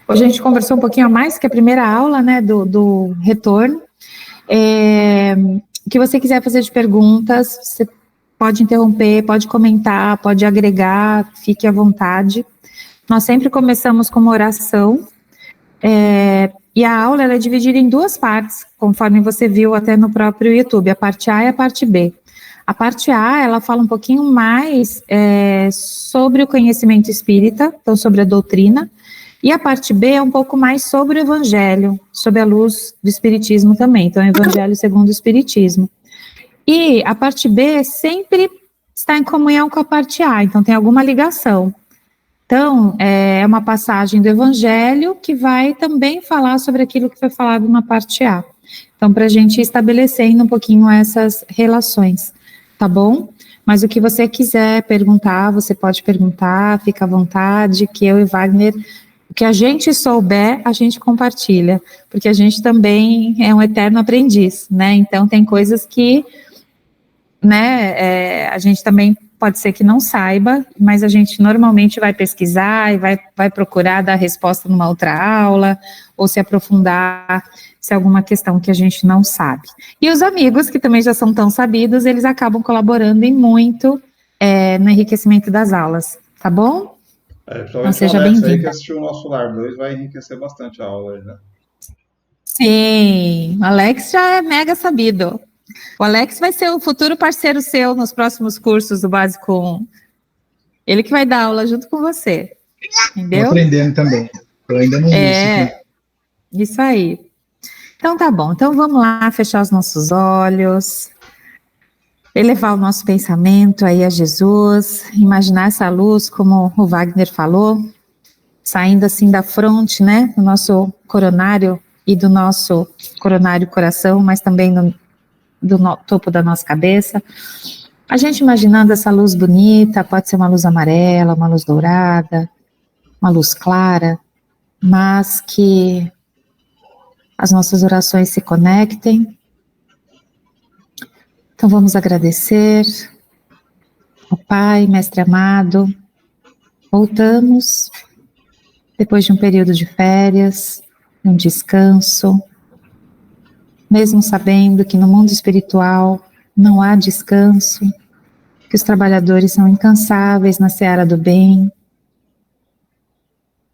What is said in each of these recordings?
Hoje a gente conversou um pouquinho a mais que a primeira aula, né, do retorno. O que você quiser fazer de perguntas, você pode interromper, pode comentar, pode agregar, fique à vontade. Nós sempre começamos com uma oração, e a aula ela é dividida em duas partes, conforme você viu até no próprio YouTube, a parte A e a parte B. A parte A, ela fala um pouquinho mais sobre o conhecimento espírita, então sobre a doutrina, e a parte B é um pouco mais sobre o Evangelho, sob a luz do Espiritismo também, então Evangelho segundo o Espiritismo. E a parte B sempre está em comunhão com a parte A, então tem alguma ligação. Então, é uma passagem do Evangelho que vai também falar sobre aquilo que foi falado na parte A. Então, para a gente ir estabelecendo um pouquinho essas relações, tá bom? Mas o que você quiser perguntar, você pode perguntar, fica à vontade, que eu e Wagner, o que a gente souber, a gente compartilha, porque a gente também é um eterno aprendiz, né? Então, tem coisas que, né, a gente também pode ser que não saiba, mas a gente normalmente vai pesquisar e vai procurar dar resposta numa outra aula, ou se aprofundar se é alguma questão que a gente não sabe. E os amigos, que também já são tão sabidos, eles acabam colaborando em muito no enriquecimento das aulas, tá bom? Então seja bem-vindo. Aí que assistiu o nosso Lar 2 vai enriquecer bastante a aula, né? Sim, o Alex já é mega sabido. O Alex vai ser o futuro parceiro seu nos próximos cursos do Básico 1. Ele que vai dar aula junto com você, entendeu? Estou aprendendo também, eu ainda não vi isso aí. Então tá bom, então vamos lá fechar os nossos olhos, elevar o nosso pensamento aí a Jesus, imaginar essa luz, como o Wagner falou, saindo assim da fronte, né, do nosso coronário e do nosso coronário coração, mas também do topo da nossa cabeça. A gente imaginando essa luz bonita, pode ser uma luz amarela, uma luz dourada, uma luz clara, mas que as nossas orações se conectem. Então vamos agradecer ao Pai, Mestre amado. Voltamos depois de um período de férias, um descanso, mesmo sabendo que no mundo espiritual não há descanso, que os trabalhadores são incansáveis na seara do bem,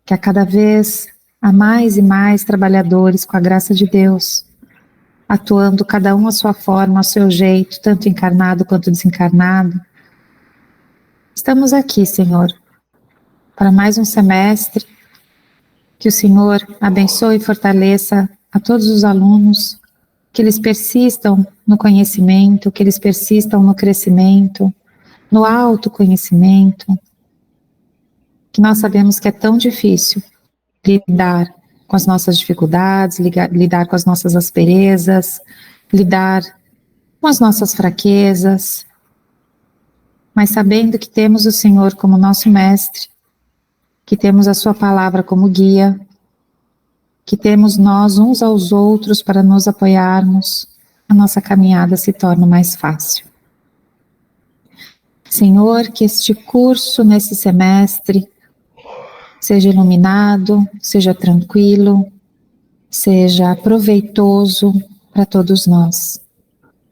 que a cada vez há mais e mais trabalhadores com a graça de Deus, atuando cada um à sua forma, ao seu jeito, tanto encarnado quanto desencarnado. Estamos aqui, Senhor, para mais um semestre, que o Senhor abençoe e fortaleça a todos os alunos, que eles persistam no conhecimento, que eles persistam no crescimento, no autoconhecimento, que nós sabemos que é tão difícil lidar com as nossas dificuldades, lidar com as nossas asperezas, lidar com as nossas fraquezas, mas sabendo que temos o Senhor como nosso mestre, que temos a sua palavra como guia, que temos nós uns aos outros para nos apoiarmos, a nossa caminhada se torna mais fácil. Senhor, que este curso nesse semestre seja iluminado, seja tranquilo, seja proveitoso para todos nós.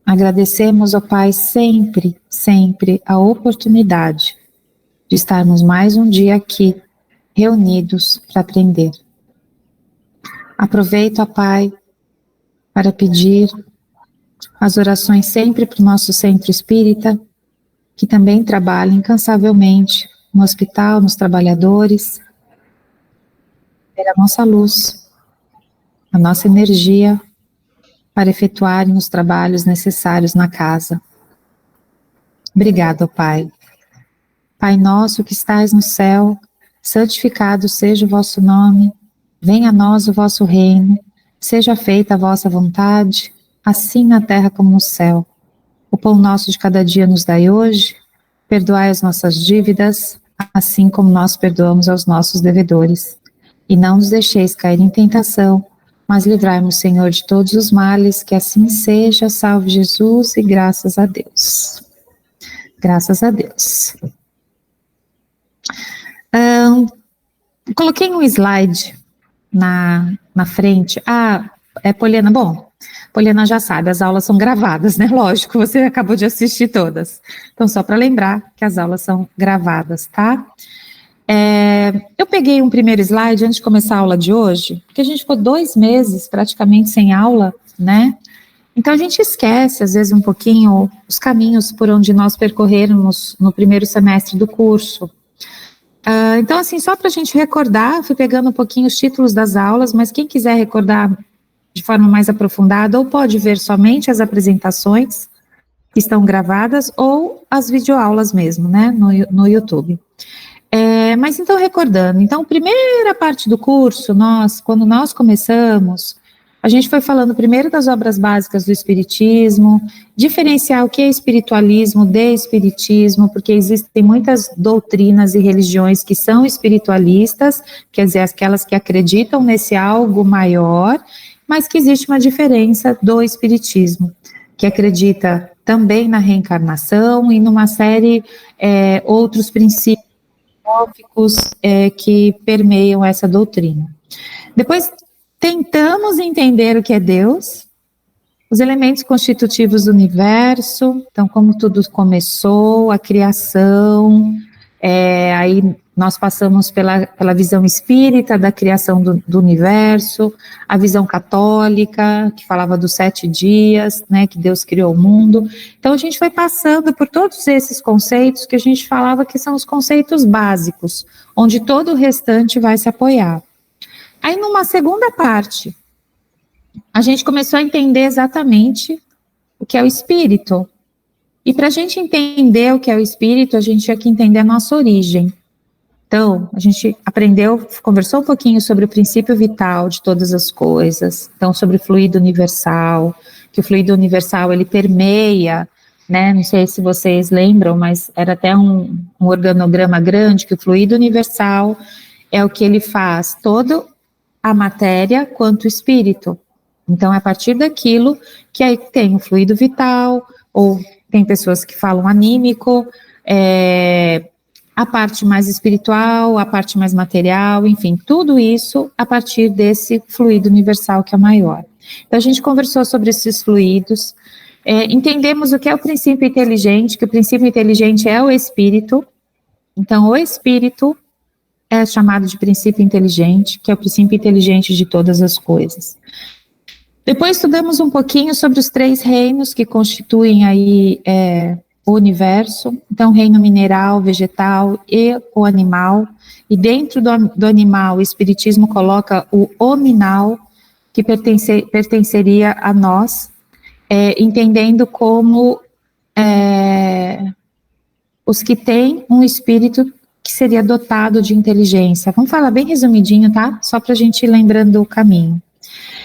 Agradecemos ao Pai sempre, sempre a oportunidade de estarmos mais um dia aqui, reunidos para aprender. Aproveito, ó Pai, para pedir as orações sempre para o nosso centro espírita, que também trabalha incansavelmente no hospital, nos trabalhadores, ter a nossa luz, a nossa energia para efetuarem os trabalhos necessários na casa. Obrigado, ó Pai. Pai nosso que estais no céu, santificado seja o vosso nome, venha a nós o vosso reino, seja feita a vossa vontade, assim na terra como no céu. O pão nosso de cada dia nos dai hoje, perdoai as nossas dívidas, assim como nós perdoamos aos nossos devedores. E não nos deixeis cair em tentação, mas livrai-nos, Senhor, de todos os males, que assim seja, salve Jesus e graças a Deus. Graças a Deus. Coloquei um slide na frente. Poliana, bom, Poliana já sabe, as aulas são gravadas, né? Lógico, você acabou de assistir todas. Então, só para lembrar que as aulas são gravadas, tá? Eu peguei um primeiro slide antes de começar a aula de hoje, porque a gente ficou 2 meses praticamente sem aula, né? Então, a gente esquece, às vezes, um pouquinho os caminhos por onde nós percorremos no primeiro semestre do curso. Então, assim, só para a gente recordar, fui pegando um pouquinho os títulos das aulas, mas quem quiser recordar de forma mais aprofundada, ou pode ver somente as apresentações que estão gravadas, ou as videoaulas mesmo, né, no YouTube. Mas então, recordando, então, primeira parte do curso, quando nós começamos, a gente foi falando primeiro das obras básicas do Espiritismo, diferenciar o que é espiritualismo de espiritismo, porque existem muitas doutrinas e religiões que são espiritualistas, quer dizer, aquelas que acreditam nesse algo maior, mas que existe uma diferença do espiritismo, que acredita também na reencarnação e numa série outros princípios filosóficos que permeiam essa doutrina. Depois, tentamos entender o que é Deus, os elementos constitutivos do universo, então como tudo começou, a criação, aí nós passamos pela visão espírita da criação do universo, a visão católica, que falava dos 7 dias, né, que Deus criou o mundo. Então a gente foi passando por todos esses conceitos que a gente falava que são os conceitos básicos, onde todo o restante vai se apoiar. Aí, numa segunda parte, a gente começou a entender exatamente o que é o espírito. E para a gente entender o que é o espírito, a gente tinha que entender a nossa origem. Então, a gente conversou um pouquinho sobre o princípio vital de todas as coisas, então sobre o fluido universal, que o fluido universal, ele permeia, né, não sei se vocês lembram, mas era até um organograma grande, que o fluido universal é o que ele faz toda a matéria quanto o espírito. Então, é a partir daquilo que aí tem o fluido vital, ou tem pessoas que falam anímico, a parte mais espiritual, a parte mais material, enfim, tudo isso a partir desse fluido universal que é maior. Então, a gente conversou sobre esses fluidos, entendemos o que é o princípio inteligente, que o princípio inteligente é o espírito. Então, o espírito é chamado de princípio inteligente, que é o princípio inteligente de todas as coisas. Depois estudamos um pouquinho sobre os 3 reinos que constituem aí o universo, então reino mineral, vegetal e o animal, e dentro do animal o espiritismo coloca o hominal, que pertenceria a nós, entendendo como os que têm um espírito que seria dotado de inteligência. Vamos falar bem resumidinho, tá? Só para a gente ir lembrando o caminho.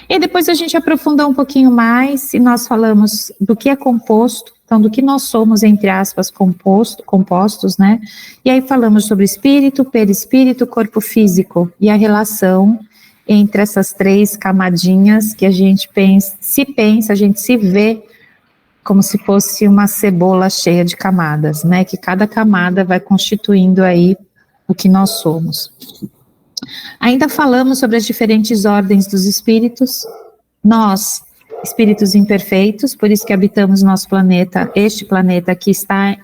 E depois a gente aprofundou um pouquinho mais e nós falamos do que é composto, então do que nós somos, entre aspas, compostos, né? E aí falamos sobre espírito, perispírito, corpo físico e a relação entre essas 3 camadinhas que a gente a gente se vê como se fosse uma cebola cheia de camadas, né? Que cada camada vai constituindo aí o que nós somos. Ainda falamos sobre as diferentes ordens dos espíritos. Nós, espíritos imperfeitos, por isso que habitamos nosso planeta, este planeta que está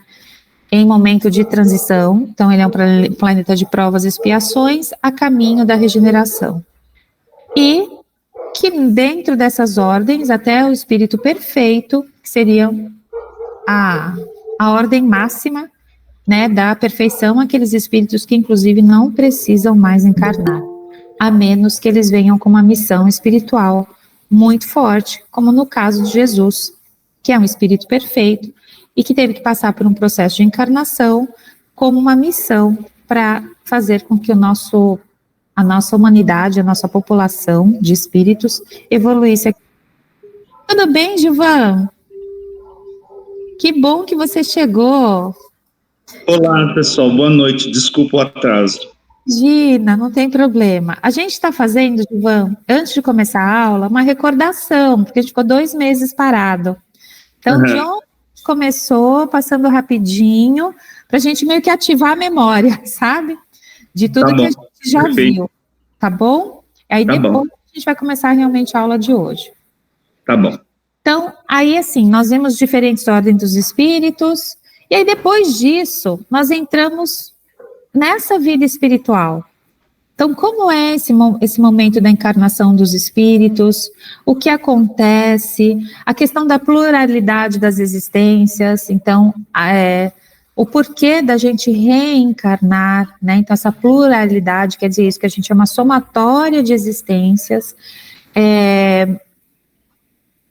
em momento de transição, então ele é um planeta de provas e expiações, a caminho da regeneração. E que dentro dessas ordens, até o espírito perfeito, que seria a ordem máxima, né, da perfeição, aqueles espíritos que inclusive não precisam mais encarnar, a menos que eles venham com uma missão espiritual muito forte, como no caso de Jesus, que é um espírito perfeito e que teve que passar por um processo de encarnação como uma missão para fazer com que a nossa humanidade, a nossa população de espíritos evoluísse. Tudo bem, Gilvan? Que bom que você chegou. Olá, pessoal, boa noite, desculpa o atraso. Gina, não tem problema. A gente está fazendo, Gilvan, antes de começar a aula, uma recordação, porque a gente ficou 2 meses parado. Então, de onde começou, passando rapidinho, para a gente meio que ativar a memória, sabe? De tudo que a gente já viu, tá bom? Aí depois a gente vai começar realmente a aula de hoje. Tá bom. Então, aí assim, nós vemos diferentes ordens dos espíritos, e aí depois disso, nós entramos nessa vida espiritual. Então, como é esse momento da encarnação dos espíritos? O que acontece? A questão da pluralidade das existências. Então, o porquê da gente reencarnar, né? Então, essa pluralidade quer dizer isso, que a gente é uma somatória de existências,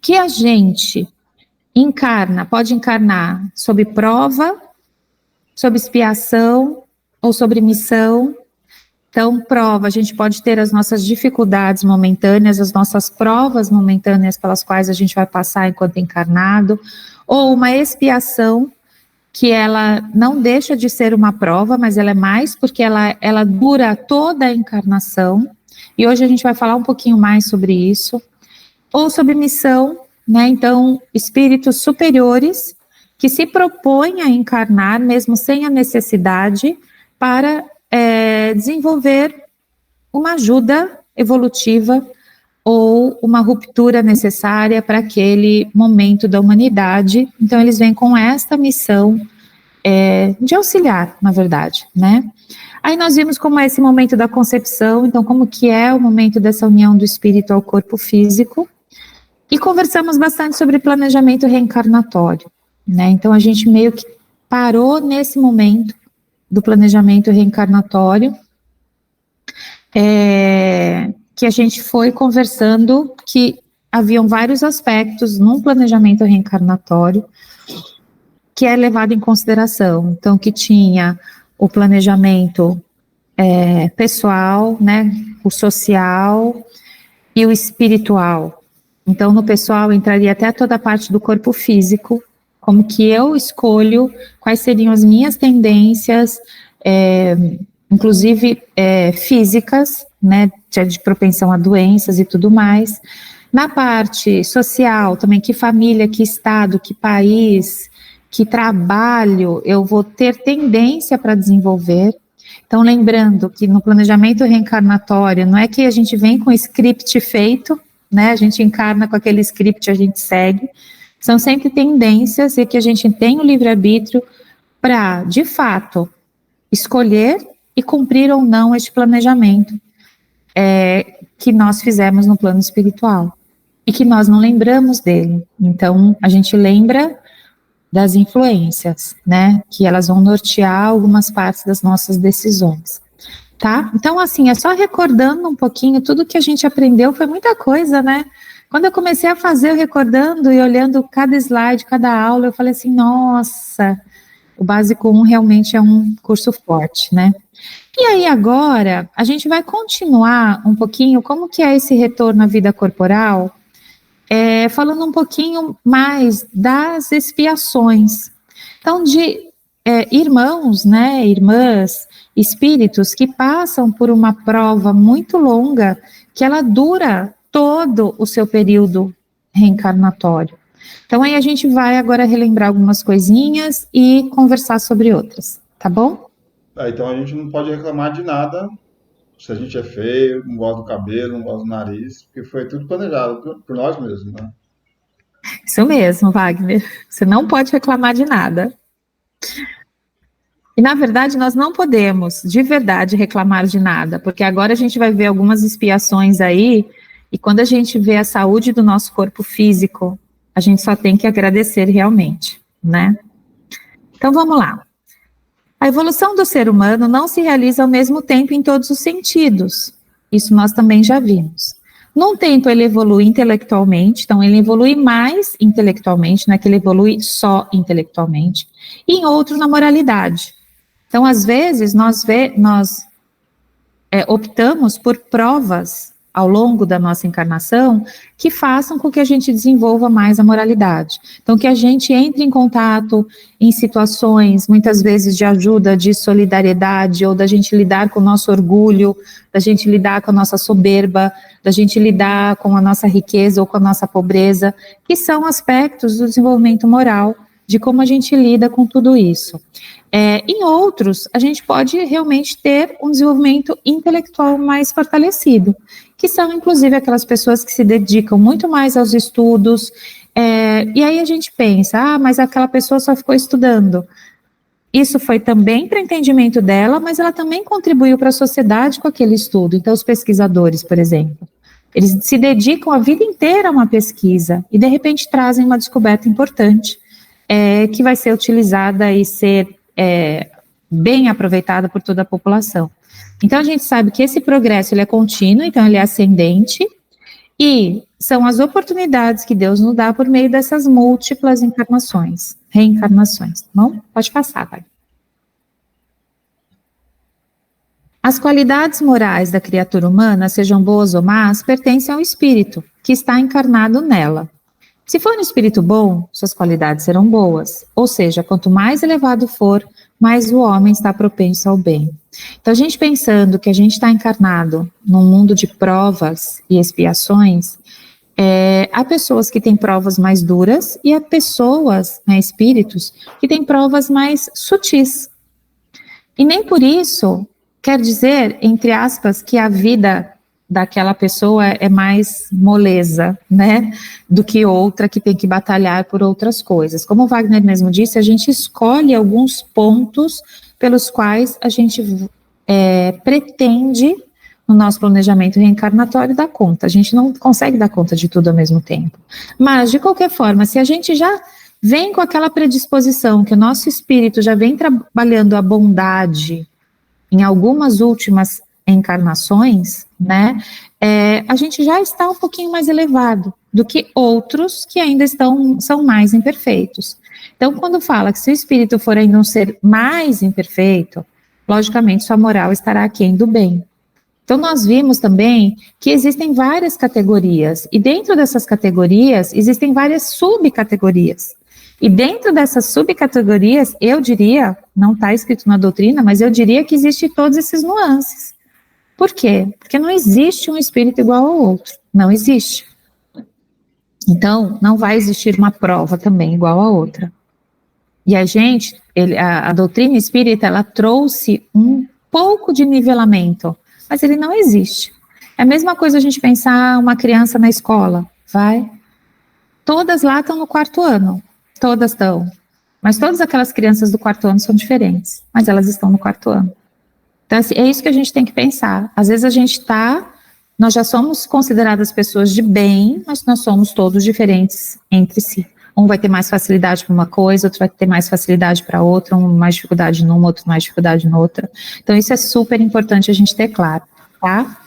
que a gente pode encarnar sob prova, sob expiação ou sob missão. Então, prova, a gente pode ter as nossas dificuldades momentâneas, as nossas provas momentâneas pelas quais a gente vai passar enquanto encarnado, ou uma expiação, que ela não deixa de ser uma prova, mas ela é mais porque ela dura toda a encarnação, e hoje a gente vai falar um pouquinho mais sobre isso, ou sobre missão, né? Então, espíritos superiores que se propõem a encarnar, mesmo sem a necessidade, para desenvolver uma ajuda evolutiva ou uma ruptura necessária para aquele momento da humanidade. Então, eles vêm com esta missão de auxiliar, na verdade, né? Aí nós vimos como é esse momento da concepção, então como que é o momento dessa união do espírito ao corpo físico, e conversamos bastante sobre planejamento reencarnatório, né? Então, a gente meio que parou nesse momento do planejamento reencarnatório, que a gente foi conversando que haviam vários aspectos num planejamento reencarnatório que é levado em consideração. Então, que tinha o planejamento pessoal, né, o social e o espiritual. Então, no pessoal entraria até toda a parte do corpo físico, como que eu escolho quais seriam as minhas tendências, inclusive físicas, né, de propensão a doenças e tudo mais. Na parte social, também que família, que estado, que país, que trabalho eu vou ter tendência para desenvolver. Então, lembrando que no planejamento reencarnatório, não é que a gente vem com o script feito, né, a gente encarna com aquele script, a gente segue. São sempre tendências e que a gente tem o livre-arbítrio para, de fato, escolher e cumprir ou não este planejamento que nós fizemos no plano espiritual e que nós não lembramos dele. Então, a gente lembra das influências, né, que elas vão nortear algumas partes das nossas decisões, tá? Então, assim, é só recordando um pouquinho, tudo que a gente aprendeu foi muita coisa, né? Quando eu comecei a fazer, recordando e olhando cada slide, cada aula, eu falei assim, nossa, o Básico 1 realmente é um curso forte, né? E aí agora, a gente vai continuar um pouquinho como que é esse retorno à vida corporal, falando um pouquinho mais das expiações. Então, de irmãos, né, irmãs, espíritos que passam por uma prova muito longa, que ela dura todo o seu período reencarnatório. Então, aí a gente vai agora relembrar algumas coisinhas e conversar sobre outras, tá bom? Então a gente não pode reclamar de nada se a gente é feio, não gosta do cabelo, não gosta do nariz, porque foi tudo planejado por nós mesmos, né? Isso mesmo, Wagner. Você não pode reclamar de nada. E, na verdade, nós não podemos, de verdade, reclamar de nada, porque agora a gente vai ver algumas expiações aí, e quando a gente vê a saúde do nosso corpo físico, a gente só tem que agradecer realmente, né? Então, vamos lá. A evolução do ser humano não se realiza ao mesmo tempo em todos os sentidos. Isso nós também já vimos. Num tempo ele evolui intelectualmente, então ele evolui mais intelectualmente, não é que ele evolui só intelectualmente, e em outro na moralidade. Então, às vezes, nós optamos por provas ao longo da nossa encarnação que façam com que a gente desenvolva mais a moralidade. Então, que a gente entre em contato em situações, muitas vezes, de ajuda, de solidariedade, ou da gente lidar com o nosso orgulho, da gente lidar com a nossa soberba, da gente lidar com a nossa riqueza ou com a nossa pobreza, que são aspectos do desenvolvimento moral, de como a gente lida com tudo isso. Em outros, a gente pode realmente ter um desenvolvimento intelectual mais fortalecido, que são inclusive aquelas pessoas que se dedicam muito mais aos estudos, e aí a gente pensa, mas aquela pessoa só ficou estudando. Isso foi também para o entendimento dela, mas ela também contribuiu para a sociedade com aquele estudo. Então, os pesquisadores, por exemplo, eles se dedicam a vida inteira a uma pesquisa e, de repente, trazem uma descoberta importante que vai ser utilizada e ser bem aproveitada por toda a população. Então, a gente sabe que esse progresso ele é contínuo, então ele é ascendente, e são as oportunidades que Deus nos dá por meio dessas múltiplas encarnações, reencarnações, tá bom? Pode passar, vai. As qualidades morais da criatura humana, sejam boas ou más, pertencem ao espírito, que está encarnado nela. Se for um espírito bom, suas qualidades serão boas, ou seja, quanto mais elevado for, mais o homem está propenso ao bem. Então, a gente pensando que a gente está encarnado num mundo de provas e expiações, há pessoas que têm provas mais duras e há pessoas, espíritos, que têm provas mais sutis. E nem por isso quer dizer, entre aspas, que a vida daquela pessoa é mais moleza, né, do que outra que tem que batalhar por outras coisas. Como o Wagner mesmo disse, a gente escolhe alguns pontos pelos quais a gente pretende, no nosso planejamento reencarnatório, dar conta. A gente não consegue dar conta de tudo ao mesmo tempo. Mas, de qualquer forma, se a gente já vem com aquela predisposição, que o nosso espírito já vem trabalhando a bondade em algumas últimas encarnações, né, a gente já está um pouquinho mais elevado do que outros que ainda são mais imperfeitos. Então, quando fala que se o espírito for ainda um ser mais imperfeito, logicamente sua moral estará aquém do bem. Então, nós vimos também que existem várias categorias, e dentro dessas categorias existem várias subcategorias. E dentro dessas subcategorias, eu diria, não está escrito na doutrina, mas eu diria que existem todos esses nuances. Por quê? Porque não existe um espírito igual ao outro. Não existe. Então, não vai existir uma prova também igual a outra. E a doutrina espírita, ela trouxe um pouco de nivelamento, mas ele não existe. É a mesma coisa a gente pensar uma criança na escola, todas lá estão no 4º ano, todas estão, mas todas aquelas crianças do 4º ano são diferentes, mas elas estão no 4º ano. Então, assim, é isso que a gente tem que pensar. Às vezes nós já somos consideradas pessoas de bem, mas nós somos todos diferentes entre si. Um vai ter mais facilidade para uma coisa, outro vai ter mais facilidade para outra, um mais dificuldade numa, outro mais dificuldade em outra. Então, isso é super importante a gente ter claro, tá?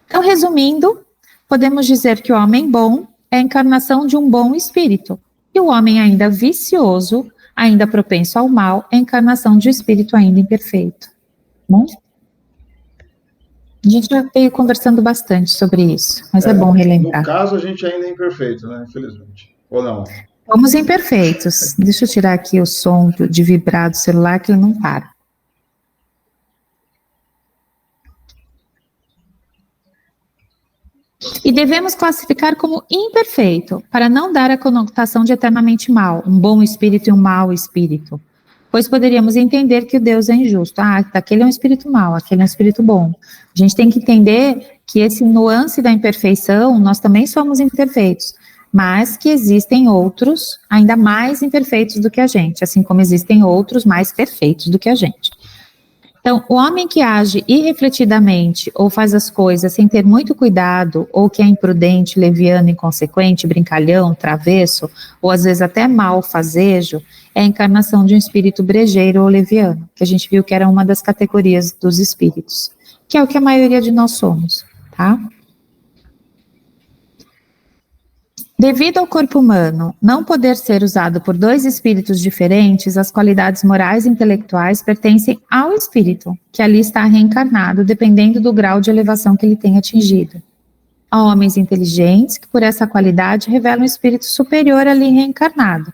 Então, resumindo, podemos dizer que o homem bom é a encarnação de um bom espírito. E o homem ainda vicioso, ainda propenso ao mal, é a encarnação de um espírito ainda imperfeito. Bom? A gente já veio conversando bastante sobre isso, mas é bom relembrar. No caso, a gente ainda é imperfeito, né? Infelizmente. Ou não? Somos imperfeitos. Deixa eu tirar aqui o som de vibrar do celular, que ele não para. E devemos classificar como imperfeito, para não dar a conotação de eternamente mal, um bom espírito e um mau espírito. Pois poderíamos entender que o Deus é injusto. Aquele é um espírito mau, aquele é um espírito bom. A gente tem que entender que esse nuance da imperfeição, nós também somos imperfeitos, mas que existem outros ainda mais imperfeitos do que a gente, assim como existem outros mais perfeitos do que a gente. Então, o homem que age irrefletidamente ou faz as coisas sem ter muito cuidado, ou que é imprudente, leviano, inconsequente, brincalhão, travesso, ou às vezes até malfazejo, é a encarnação de um espírito brejeiro ou leviano, que a gente viu que era uma das categorias dos espíritos, que é o que a maioria de nós somos, tá? Devido ao corpo humano não poder ser usado por dois espíritos diferentes, as qualidades morais e intelectuais pertencem ao espírito, que ali está reencarnado, dependendo do grau de elevação que ele tem atingido. Há homens inteligentes que, por essa qualidade, revelam um espírito superior ali reencarnado.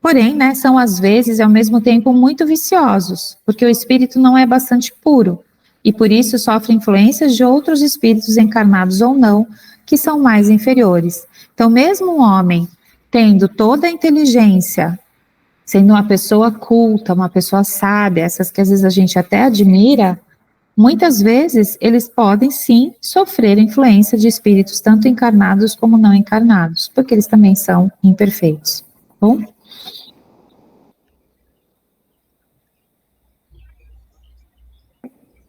Porém, são às vezes e ao mesmo tempo muito viciosos, porque o espírito não é bastante puro, e por isso sofre influências de outros espíritos encarnados ou não, que são mais inferiores. Então, mesmo um homem tendo toda a inteligência, sendo uma pessoa culta, uma pessoa sábia, essas que às vezes a gente até admira, muitas vezes eles podem sim sofrer influência de espíritos tanto encarnados como não encarnados, porque eles também são imperfeitos. Bom?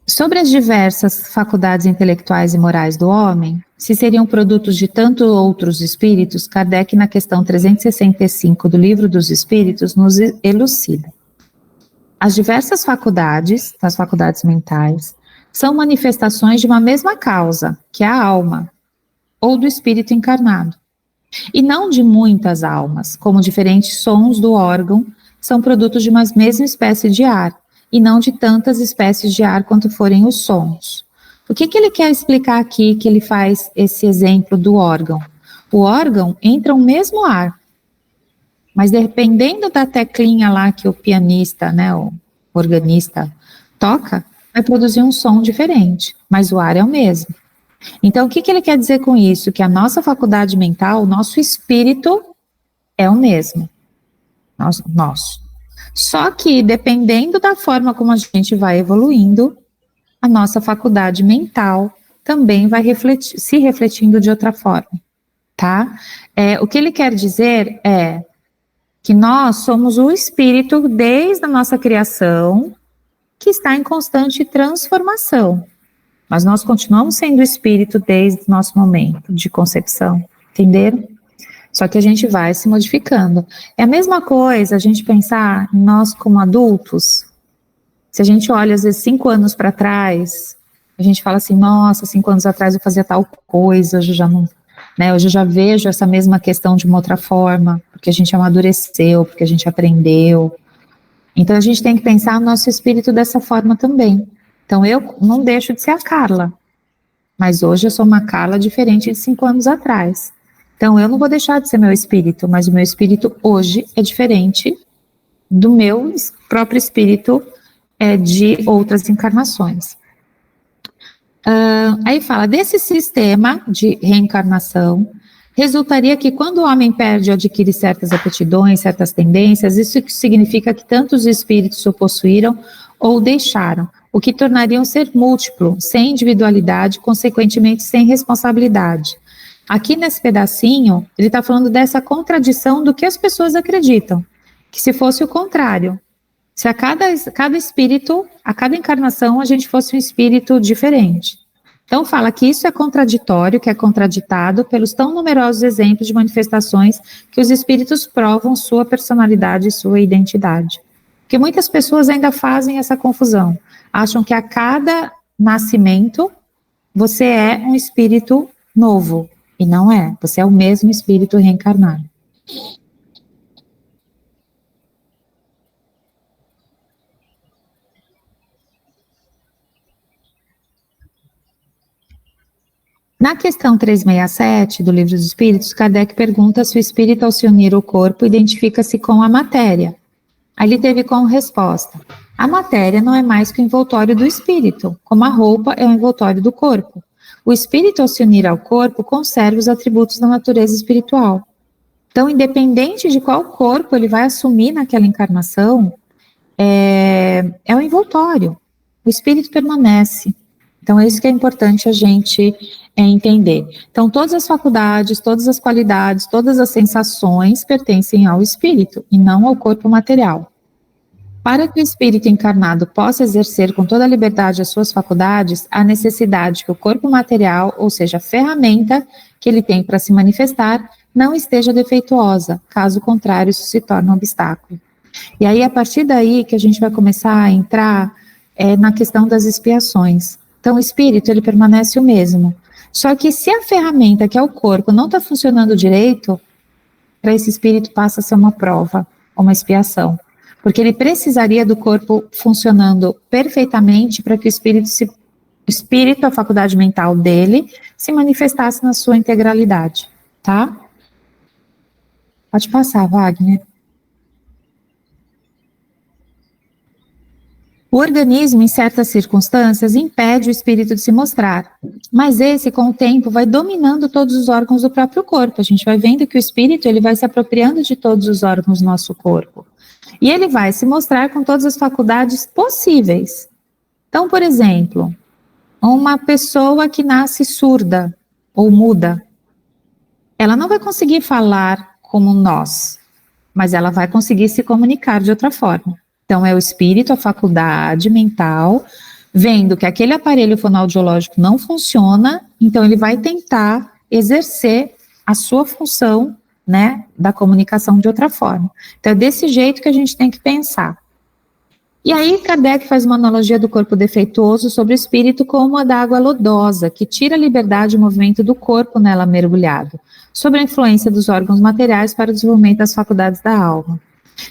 Sobre as diversas faculdades intelectuais e morais do homem, se seriam produtos de tantos outros espíritos, Kardec, na questão 365 do Livro dos Espíritos, nos elucida. As diversas faculdades, as faculdades mentais, são manifestações de uma mesma causa, que é a alma, ou do espírito encarnado. E não de muitas almas, como diferentes sons do órgão são produtos de uma mesma espécie de ar, e não de tantas espécies de ar quanto forem os sons. O que ele quer explicar aqui, que ele faz esse exemplo do órgão? O órgão entra o mesmo ar, mas dependendo da teclinha lá que o pianista, né, o organista toca, vai produzir um som diferente, mas o ar é o mesmo. Então, o que ele quer dizer com isso? Que a nossa faculdade mental, o nosso espírito é o mesmo. Nosso. Só que, dependendo da forma como a gente vai evoluindo, a nossa faculdade mental também vai se refletindo de outra forma, tá? O que ele quer dizer é que nós somos o espírito desde a nossa criação, que está em constante transformação. Mas nós continuamos sendo espírito desde o nosso momento de concepção, entenderam? Só que a gente vai se modificando. É a mesma coisa a gente pensar em nós como adultos. Se a gente olha, às vezes, 5 anos para trás, a gente fala assim, nossa, 5 anos atrás eu fazia tal coisa, hoje eu já não, né, hoje eu já vejo essa mesma questão de uma outra forma, porque a gente amadureceu, porque a gente aprendeu. Então a gente tem que pensar no nosso espírito dessa forma também. Então eu não deixo de ser a Carla, mas hoje eu sou uma Carla diferente de 5 anos atrás. Então, eu não vou deixar de ser meu espírito, mas o meu espírito hoje é diferente do meu próprio espírito de outras encarnações. Aí fala, desse sistema de reencarnação, resultaria que quando o homem perde ou adquire certas aptidões, certas tendências, isso significa que tantos espíritos o possuíram ou deixaram, o que tornaria um ser múltiplo, sem individualidade, consequentemente sem responsabilidade. Aqui nesse pedacinho, ele está falando dessa contradição do que as pessoas acreditam, que se fosse o contrário, se a cada espírito, a cada encarnação, a gente fosse um espírito diferente. Então fala que isso é contraditório, que é contraditado pelos tão numerosos exemplos de manifestações que os espíritos provam sua personalidade e sua identidade. Porque muitas pessoas ainda fazem essa confusão, acham que a cada nascimento você é um espírito novo. E não é, você é o mesmo espírito reencarnado. Na questão 367 do Livro dos Espíritos, Kardec pergunta se o espírito, ao se unir ao corpo, identifica-se com a matéria. Aí ele teve como resposta: a matéria não é mais que o envoltório do espírito, como a roupa é o envoltório do corpo. O espírito, ao se unir ao corpo, conserva os atributos da natureza espiritual. Então, independente de qual corpo ele vai assumir naquela encarnação, é o envoltório. O espírito permanece. Então, é isso que é importante a gente entender. Então, todas as faculdades, todas as qualidades, todas as sensações pertencem ao espírito e não ao corpo material. Para que o espírito encarnado possa exercer com toda a liberdade as suas faculdades, há necessidade que o corpo material, ou seja, a ferramenta que ele tem para se manifestar, não esteja defeituosa, caso contrário, isso se torna um obstáculo. E aí, a partir daí, que a gente vai começar a entrar na questão das expiações. Então, o espírito, ele permanece o mesmo. Só que se a ferramenta, que é o corpo, não está funcionando direito, para esse espírito passa a ser uma prova, uma expiação. Porque ele precisaria do corpo funcionando perfeitamente para que o espírito, a faculdade mental dele, se manifestasse na sua integralidade, tá? Pode passar, Wagner. O organismo, em certas circunstâncias, impede o espírito de se mostrar, mas esse, com o tempo, vai dominando todos os órgãos do próprio corpo. A gente vai vendo que o espírito, ele vai se apropriando de todos os órgãos do nosso corpo. E ele vai se mostrar com todas as faculdades possíveis. Então, por exemplo, uma pessoa que nasce surda ou muda, ela não vai conseguir falar como nós, mas ela vai conseguir se comunicar de outra forma. Então, é o espírito, a faculdade mental, vendo que aquele aparelho fonoaudiológico não funciona, então ele vai tentar exercer a sua função, né, da comunicação de outra forma. Então, é desse jeito que a gente tem que pensar. E aí, Kardec faz uma analogia do corpo defeituoso sobre o espírito como a da água lodosa, que tira a liberdade e o movimento do corpo nela mergulhado, sobre a influência dos órgãos materiais para o desenvolvimento das faculdades da alma.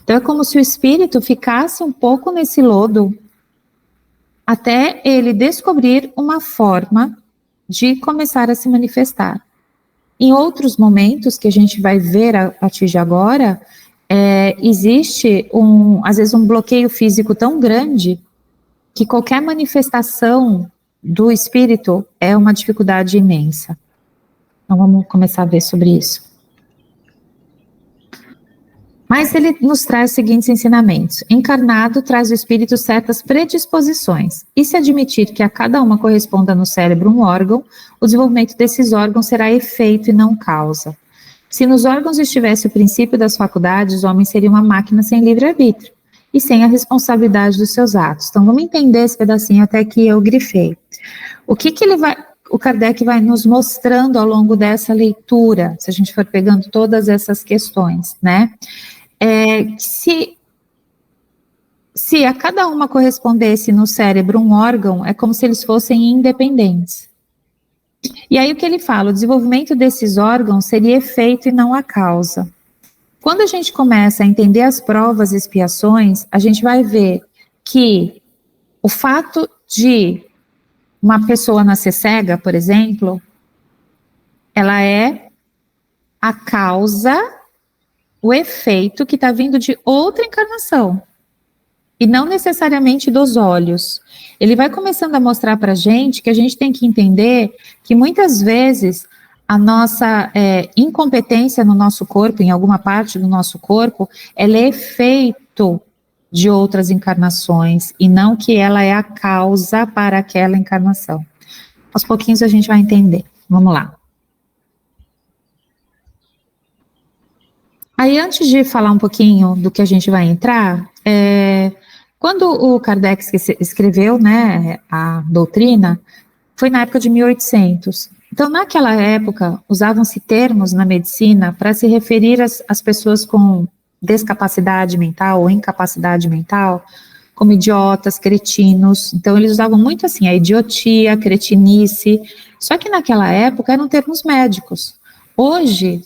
Então, é como se o espírito ficasse um pouco nesse lodo, até ele descobrir uma forma de começar a se manifestar. Em outros momentos, que a gente vai ver a partir de agora, existe, às vezes, um bloqueio físico tão grande que qualquer manifestação do espírito é uma dificuldade imensa. Então, vamos começar a ver sobre isso. Mas ele nos traz os seguintes ensinamentos. Encarnado traz o espírito certas predisposições, e se admitir que a cada uma corresponda no cérebro um órgão, o desenvolvimento desses órgãos será efeito e não causa. Se nos órgãos estivesse o princípio das faculdades, o homem seria uma máquina sem livre-arbítrio e sem a responsabilidade dos seus atos. Então, vamos entender esse pedacinho até que eu grifei. O Kardec vai nos mostrando ao longo dessa leitura, se a gente for pegando todas essas questões, né? Se a cada uma correspondesse no cérebro um órgão, é como se eles fossem independentes. E aí o que ele fala? O desenvolvimento desses órgãos seria efeito e não a causa. Quando a gente começa a entender as provas e expiações, a gente vai ver que o fato de uma pessoa nascer cega, por exemplo, ela é a causa, o efeito que está vindo de outra encarnação, e não necessariamente dos olhos. Ele vai começando a mostrar para a gente que a gente tem que entender que muitas vezes a nossa incompetência no nosso corpo, em alguma parte do nosso corpo, ela é efeito de outras encarnações, e não que ela é a causa para aquela encarnação. Aos pouquinhos a gente vai entender. Vamos lá. Aí, antes de falar um pouquinho do que a gente vai entrar, quando o Kardec escreveu, né, a doutrina, foi na época de 1800. Então, naquela época, usavam-se termos na medicina para se referir às pessoas com descapacidade mental ou incapacidade mental, como idiotas, cretinos. Então, eles usavam muito assim, a idiotia, a cretinice, só que naquela época eram termos médicos. Hoje,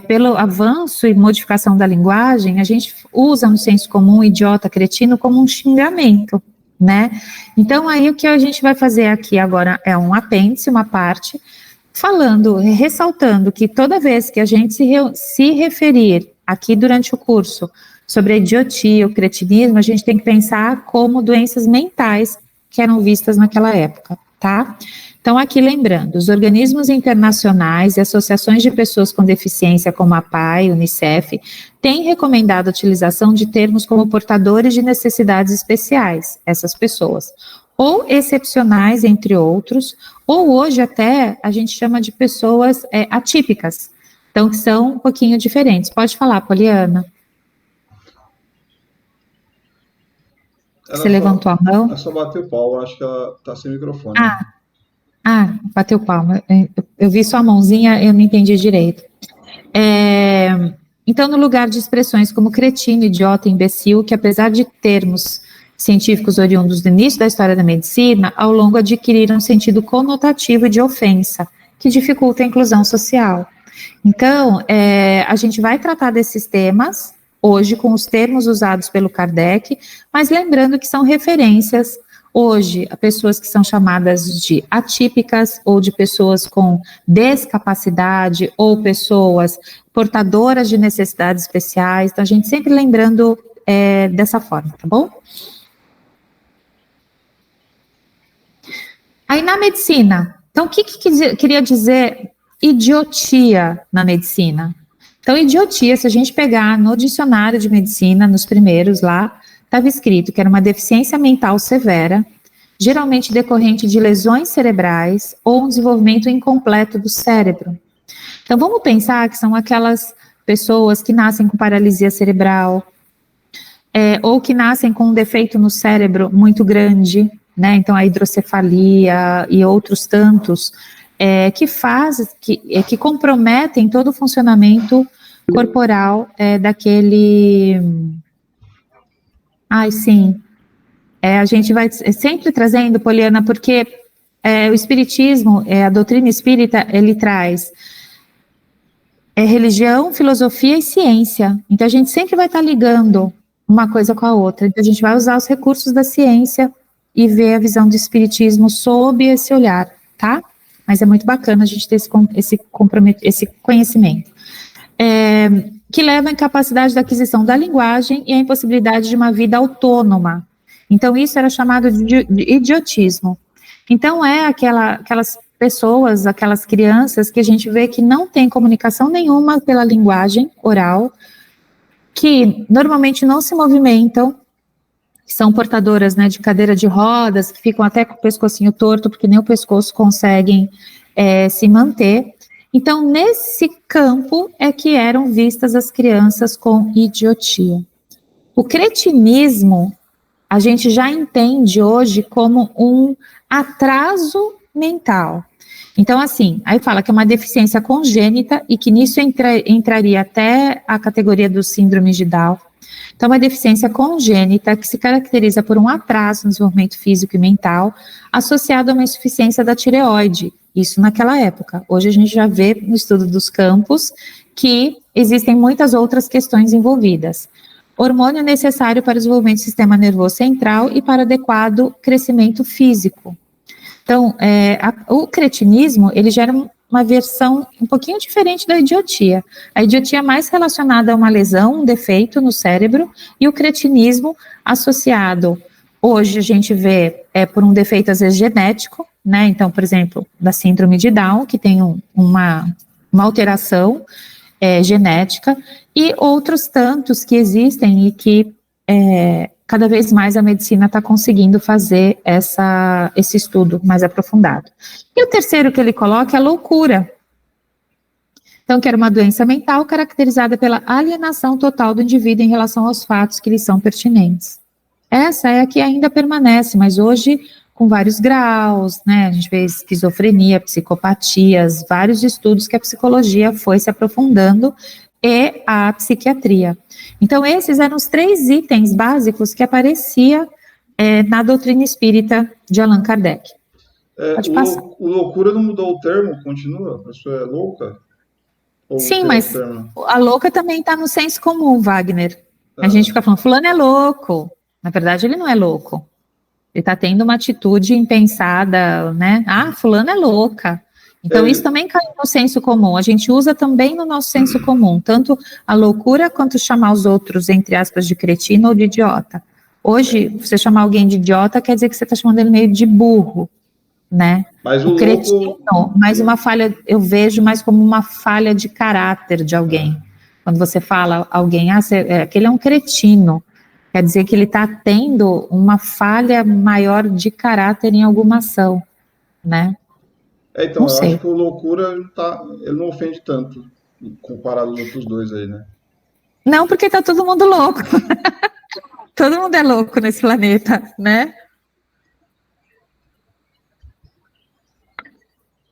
pelo avanço e modificação da linguagem, a gente usa no senso comum idiota, cretino como um xingamento, né? Então, aí o que a gente vai fazer aqui agora é um apêndice, uma parte, ressaltando que toda vez que a gente se referir aqui durante o curso sobre a idiotia, o cretinismo, a gente tem que pensar como doenças mentais que eram vistas naquela época, tá? Então, aqui lembrando, os organismos internacionais e associações de pessoas com deficiência, como a PAI, Unicef, têm recomendado a utilização de termos como portadores de necessidades especiais, essas pessoas, ou excepcionais, entre outros, ou hoje até a gente chama de pessoas atípicas, então que são um pouquinho diferentes. Pode falar, Poliana. Você levantou a mão? Ela só bateu o pau, acho que ela está sem microfone. Bateu palma. Eu vi sua mãozinha, eu não entendi direito. Então, no lugar de expressões como cretino, idiota, imbecil, que apesar de termos científicos oriundos do início da história da medicina, ao longo adquiriram um sentido conotativo e de ofensa, que dificulta a inclusão social. Então, a gente vai tratar desses temas hoje com os termos usados pelo Kardec, mas lembrando que são referências hoje a pessoas que são chamadas de atípicas ou de pessoas com descapacidade ou pessoas portadoras de necessidades especiais. Então, a gente sempre lembrando dessa forma, tá bom? Aí, na medicina, então, o que queria dizer idiotia na medicina? Então, idiotia, se a gente pegar no dicionário de medicina, nos primeiros lá, estava escrito que era uma deficiência mental severa, geralmente decorrente de lesões cerebrais ou um desenvolvimento incompleto do cérebro. Então, vamos pensar que são aquelas pessoas que nascem com paralisia cerebral, ou que nascem com um defeito no cérebro muito grande, né? Então, a hidrocefalia e outros tantos, que comprometem todo o funcionamento corporal daquele... Ai, sim. A gente vai sempre trazendo, Poliana, porque o espiritismo, a doutrina espírita, ele traz religião, filosofia e ciência. Então, a gente sempre vai estar ligando uma coisa com a outra. Então, a gente vai usar os recursos da ciência e ver a visão do espiritismo sob esse olhar, tá? Mas é muito bacana a gente ter esse conhecimento. Que leva à incapacidade da aquisição da linguagem e à impossibilidade de uma vida autônoma. Então, isso era chamado de idiotismo. Então, aquelas pessoas, aquelas crianças que a gente vê que não tem comunicação nenhuma pela linguagem oral, que normalmente não se movimentam, que são portadoras, né, de cadeira de rodas, que ficam até com o pescocinho torto, porque nem o pescoço conseguem se manter. Então, nesse campo é que eram vistas as crianças com idiotia. O cretinismo, a gente já entende hoje como um atraso mental. Então, assim, aí fala que é uma deficiência congênita e que nisso entraria até a categoria dos síndromes de Down. Então, uma deficiência congênita que se caracteriza por um atraso no desenvolvimento físico e mental associado a uma insuficiência da tireoide. Isso naquela época. Hoje a gente já vê no estudo dos campos que existem muitas outras questões envolvidas. Hormônio necessário para o desenvolvimento do sistema nervoso central e para adequado crescimento físico. Então, o cretinismo, ele gera uma versão um pouquinho diferente da idiotia. A idiotia é mais relacionada a uma lesão, um defeito no cérebro, e o cretinismo associado, hoje a gente vê, por um defeito às vezes genético, né? Então, por exemplo, da síndrome de Down, que tem uma alteração genética, e outros tantos que existem e que cada vez mais a medicina está conseguindo fazer esse estudo mais aprofundado. E o terceiro que ele coloca é a loucura. Então, que era uma doença mental caracterizada pela alienação total do indivíduo em relação aos fatos que lhe são pertinentes. Essa é a que ainda permanece, mas hoje com vários graus, né? A gente vê esquizofrenia, psicopatias, vários estudos que a psicologia foi se aprofundando e a psiquiatria. Então, esses eram os 3 itens básicos que aparecia na doutrina espírita de Allan Kardec. Pode passar. O loucura não mudou o termo? Continua? A pessoa é louca? Sim, mas a louca também está no senso comum, Wagner. A gente fica falando, fulano é louco. Na verdade, ele não é louco. Ele está tendo uma atitude impensada, né? Ah, fulano é louca. Então, isso também cai no senso comum. A gente usa também no nosso senso comum, tanto a loucura quanto chamar os outros, entre aspas, de cretino ou de idiota. Hoje, você chamar alguém de idiota quer dizer que você está chamando ele meio de burro, né? Mas o cretino, mais uma falha, eu vejo mais como uma falha de caráter de alguém. Quando você fala alguém, aquele é um cretino, quer dizer que ele está tendo uma falha maior de caráter em alguma ação, né? Então, eu acho que o loucura ele não ofende tanto, comparado aos outros dois aí, né? Não, porque tá todo mundo louco. Todo mundo é louco nesse planeta, né?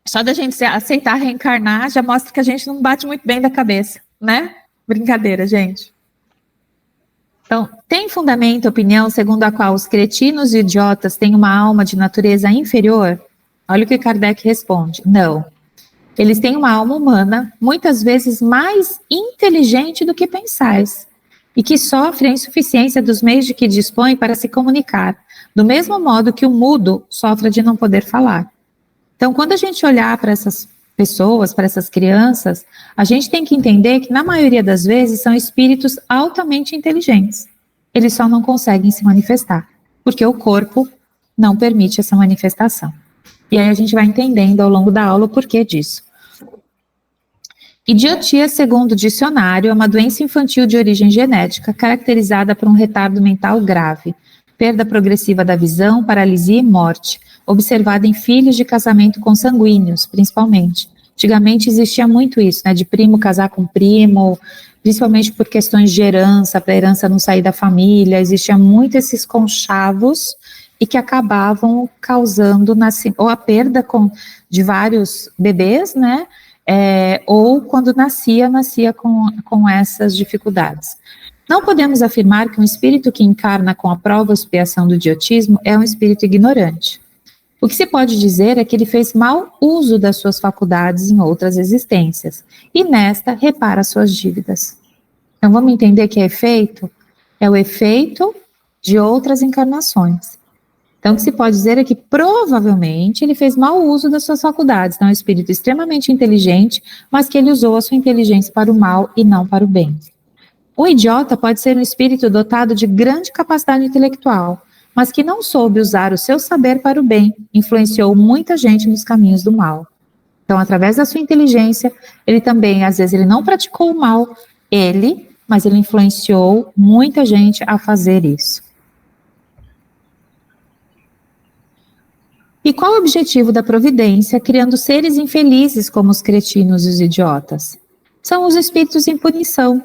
Só da gente aceitar reencarnar já mostra que a gente não bate muito bem da cabeça, né? Brincadeira, gente. Então, tem fundamento a opinião segundo a qual os cretinos e idiotas têm uma alma de natureza inferior? Olha o que Kardec responde. Não. Eles têm uma alma humana, muitas vezes mais inteligente do que pensais, e que sofre a insuficiência dos meios de que dispõe para se comunicar, do mesmo modo que o mudo sofre de não poder falar. Então, quando a gente olhar para essas pessoas, para essas crianças, a gente tem que entender que, na maioria das vezes, são espíritos altamente inteligentes. Eles só não conseguem se manifestar, porque o corpo não permite essa manifestação. E aí a gente vai entendendo ao longo da aula o porquê disso. Idiotia, segundo o dicionário, é uma doença infantil de origem genética caracterizada por um retardo mental grave, perda progressiva da visão, paralisia e morte, observada em filhos de casamento consanguíneos, principalmente. Antigamente existia muito isso, né, de primo casar com primo, principalmente por questões de herança, para a herança não sair da família, existia muito esses conchavos e que acabavam causando ou a perda de vários bebês, né, ou quando nascia com essas dificuldades. Não podemos afirmar que um espírito que encarna com a prova ou expiação do idiotismo é um espírito ignorante. O que se pode dizer é que ele fez mau uso das suas faculdades em outras existências, e nesta repara suas dívidas. Então vamos entender que é efeito? É o efeito de outras encarnações. Então o que se pode dizer é que provavelmente ele fez mau uso das suas faculdades, não é um espírito extremamente inteligente, mas que ele usou a sua inteligência para o mal e não para o bem. O idiota pode ser um espírito dotado de grande capacidade intelectual, mas que não soube usar o seu saber para o bem, influenciou muita gente nos caminhos do mal. Então, através da sua inteligência, ele também, às vezes, ele não praticou o mal, mas ele influenciou muita gente a fazer isso. E qual o objetivo da providência, criando seres infelizes como os cretinos e os idiotas? São os espíritos em punição,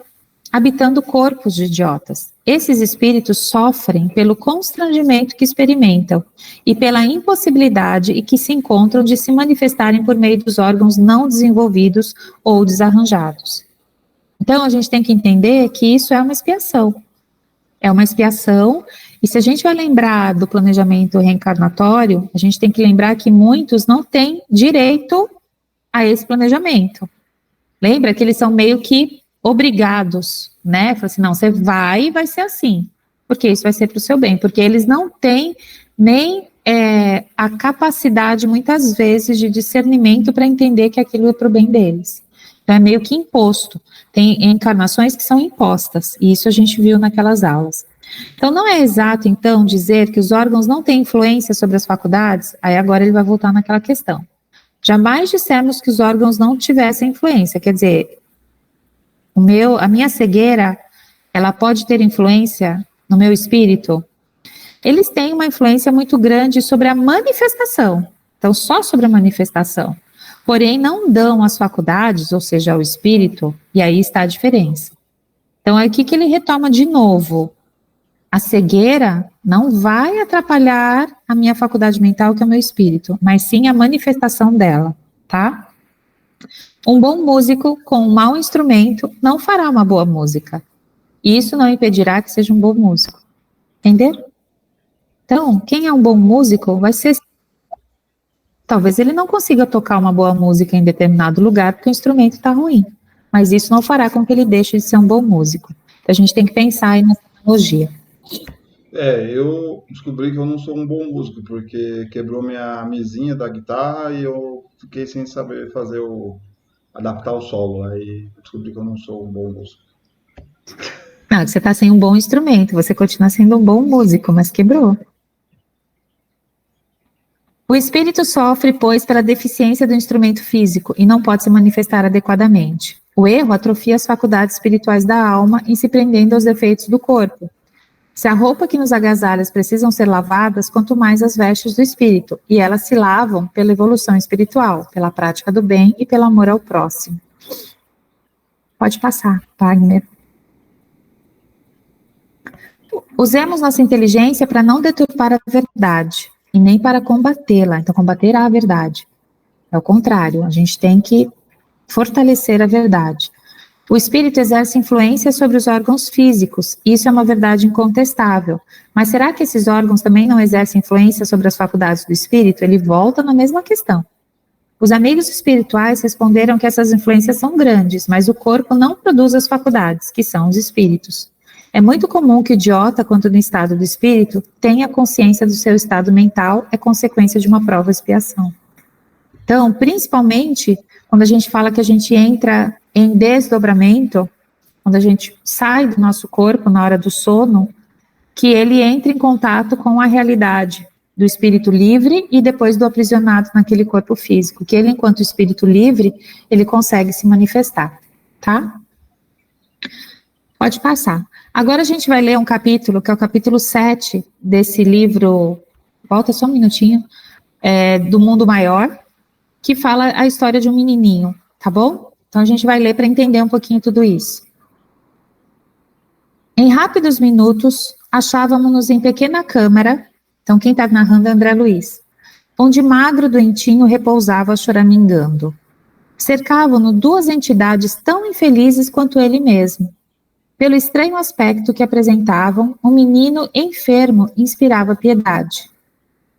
habitando corpos de idiotas. Esses espíritos sofrem pelo constrangimento que experimentam e pela impossibilidade e que se encontram de se manifestarem por meio dos órgãos não desenvolvidos ou desarranjados. Então, a gente tem que entender que isso é uma expiação. É uma expiação, e se a gente vai lembrar do planejamento reencarnatório, a gente tem que lembrar que muitos não têm direito a esse planejamento. Lembra que eles são meio que obrigados, né? Fala assim, não, você vai ser assim, porque isso vai ser para o seu bem, porque eles não têm nem a capacidade, muitas vezes, de discernimento para entender que aquilo é para o bem deles. Então, é meio que imposto. Tem encarnações que são impostas, e isso a gente viu naquelas aulas. Então, não é exato, então, dizer que os órgãos não têm influência sobre as faculdades, aí agora ele vai voltar naquela questão. Jamais dissemos que os órgãos não tivessem influência, quer dizer, a minha cegueira, ela pode ter influência no meu espírito? Eles têm uma influência muito grande sobre a manifestação, então só sobre a manifestação, porém não dão às faculdades, ou seja, ao espírito, e aí está a diferença. Então é aqui que ele retoma de novo, a cegueira não vai atrapalhar a minha faculdade mental, que é o meu espírito, mas sim a manifestação dela, tá? Um bom músico com um mau instrumento não fará uma boa música. E isso não impedirá que seja um bom músico. Entenderam? Então, quem é um bom músico vai ser... Talvez ele não consiga tocar uma boa música em determinado lugar porque o instrumento está ruim. Mas isso não fará com que ele deixe de ser um bom músico. Então, a gente tem que pensar aí na analogia. Eu descobri que eu não sou um bom músico, porque quebrou minha mesinha da guitarra e eu fiquei sem saber adaptar o solo, aí descobri que eu não sou um bom músico. Não, você está sem um bom instrumento, você continua sendo um bom músico, mas quebrou. O espírito sofre, pois, pela deficiência do instrumento físico e não pode se manifestar adequadamente. O erro atrofia as faculdades espirituais da alma em se prendendo aos defeitos do corpo. Se a roupa que nos agasalha precisam ser lavadas, quanto mais as vestes do espírito, e elas se lavam pela evolução espiritual, pela prática do bem e pelo amor ao próximo. Pode passar, Wagner. Usemos nossa inteligência para não deturpar a verdade, e nem para combatê-la. Então, combater a verdade. É o contrário, a gente tem que fortalecer a verdade. O espírito exerce influência sobre os órgãos físicos, isso é uma verdade incontestável. Mas será que esses órgãos também não exercem influência sobre as faculdades do espírito? Ele volta na mesma questão. Os amigos espirituais responderam que essas influências são grandes, mas o corpo não produz as faculdades, que são os espíritos. É muito comum que o idiota, quando no estado do espírito, tenha consciência do seu estado mental, é consequência de uma prova expiação. Então, principalmente, quando a gente fala que a gente entra em desdobramento, quando a gente sai do nosso corpo na hora do sono, que ele entra em contato com a realidade do espírito livre e depois do aprisionado naquele corpo físico, que ele, enquanto espírito livre, ele consegue se manifestar, tá? Pode passar. Agora a gente vai ler um capítulo, que é o capítulo 7 desse livro, volta só um minutinho, do Mundo Maior, que fala a história de um menininho, tá bom? Então a gente vai ler para entender um pouquinho tudo isso. Em rápidos minutos, achávamos-nos em pequena câmara, então quem está narrando é André Luiz, onde magro doentinho repousava choramingando. Cercavam-no duas entidades tão infelizes quanto ele mesmo. Pelo estranho aspecto que apresentavam, um menino enfermo inspirava piedade.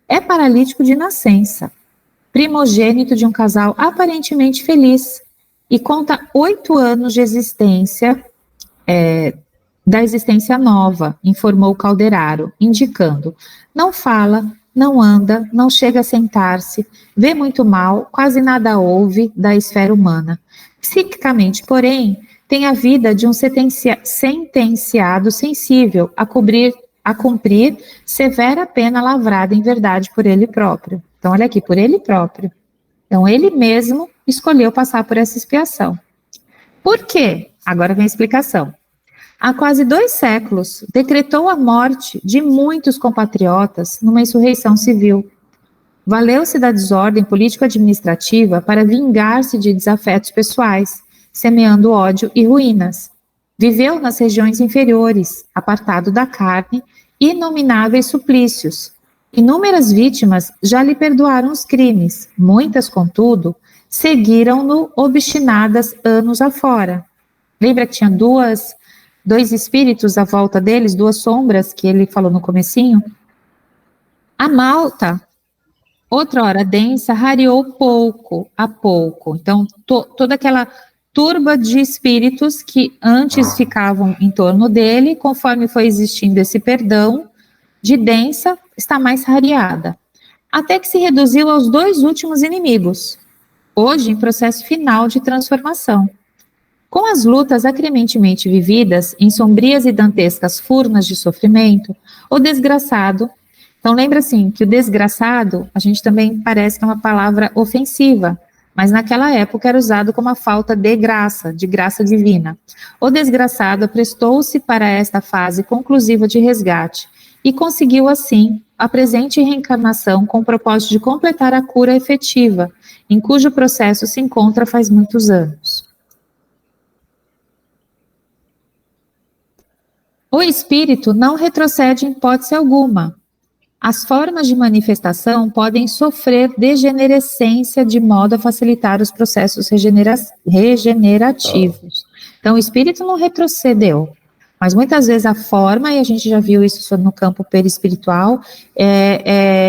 É paralítico de nascença, primogênito de um casal aparentemente feliz, e conta 8 anos de existência, da existência nova, informou Calderaro, indicando: não fala, não anda, não chega a sentar-se, vê muito mal, quase nada ouve da esfera humana. Psiquicamente, porém, tem a vida de um sentenciado sensível a cumprir severa pena lavrada em verdade por ele próprio. Então, olha aqui, por ele próprio. Então, ele mesmo escolheu passar por essa expiação. Por quê? Agora vem a explicação. Há quase 2 séculos, decretou a morte de muitos compatriotas numa insurreição civil. Valeu-se da desordem político-administrativa para vingar-se de desafetos pessoais, semeando ódio e ruínas. Viveu nas regiões inferiores, apartado da carne, inomináveis suplícios. Inúmeras vítimas já lhe perdoaram os crimes, muitas, contudo, seguiram-no obstinadas anos afora. Lembra que tinha dois espíritos à volta deles, 2 sombras, que ele falou no comecinho? A malta, outra hora densa, rareou pouco a pouco. Então, toda aquela turba de espíritos que antes ficavam em torno dele, conforme foi existindo esse perdão de densa, está mais rareada. Até que se reduziu aos 2 últimos inimigos, hoje em processo final de transformação. Com as lutas acrementemente vividas em sombrias e dantescas furnas de sofrimento, o desgraçado, então lembra assim, que o desgraçado, a gente também parece que é uma palavra ofensiva, mas naquela época era usado como a falta de graça divina. O desgraçado prestou-se para esta fase conclusiva de resgate e conseguiu assim a presente reencarnação com o propósito de completar a cura efetiva, em cujo processo se encontra faz muitos anos. O espírito não retrocede em hipótese alguma. As formas de manifestação podem sofrer degenerescência de modo a facilitar os processos regenerativos. Então, o espírito não retrocedeu, mas muitas vezes a forma, e a gente já viu isso no campo perispiritual,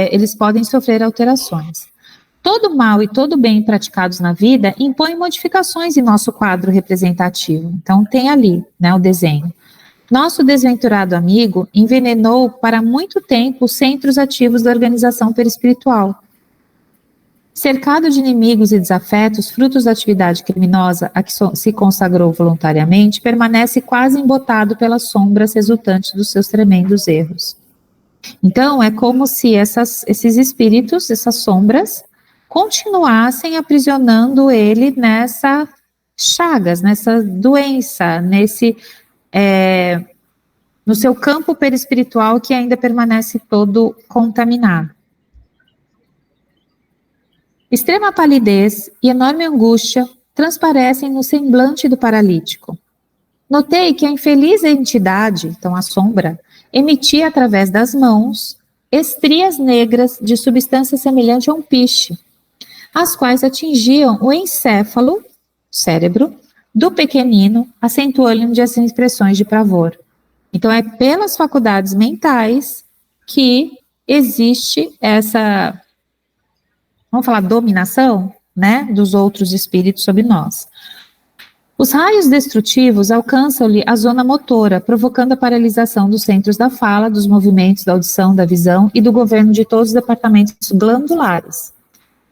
eles podem sofrer alterações. Todo mal e todo bem praticados na vida impõem modificações em nosso quadro representativo. Então, tem ali, né, o desenho. Nosso desventurado amigo envenenou para muito tempo os centros ativos da organização perispiritual. Cercado de inimigos e desafetos, frutos da atividade criminosa a que se consagrou voluntariamente, permanece quase embotado pelas sombras resultantes dos seus tremendos erros. Então, é como se esses espíritos, essas sombras, continuassem aprisionando ele nessa chagas, nessa doença, no seu campo perispiritual que ainda permanece todo contaminado. Extrema palidez e enorme angústia transparecem no semblante do paralítico. Notei que a infeliz entidade, então a sombra, emitia através das mãos estrias negras de substância semelhante a um piche, as quais atingiam o encéfalo, cérebro, do pequenino, acentuando-lhe as expressões de pavor. Então, é pelas faculdades mentais que existe essa, vamos falar, dominação, né, dos outros espíritos sobre nós. Os raios destrutivos alcançam-lhe a zona motora, provocando a paralisação dos centros da fala, dos movimentos, da audição, da visão e do governo de todos os departamentos glandulares.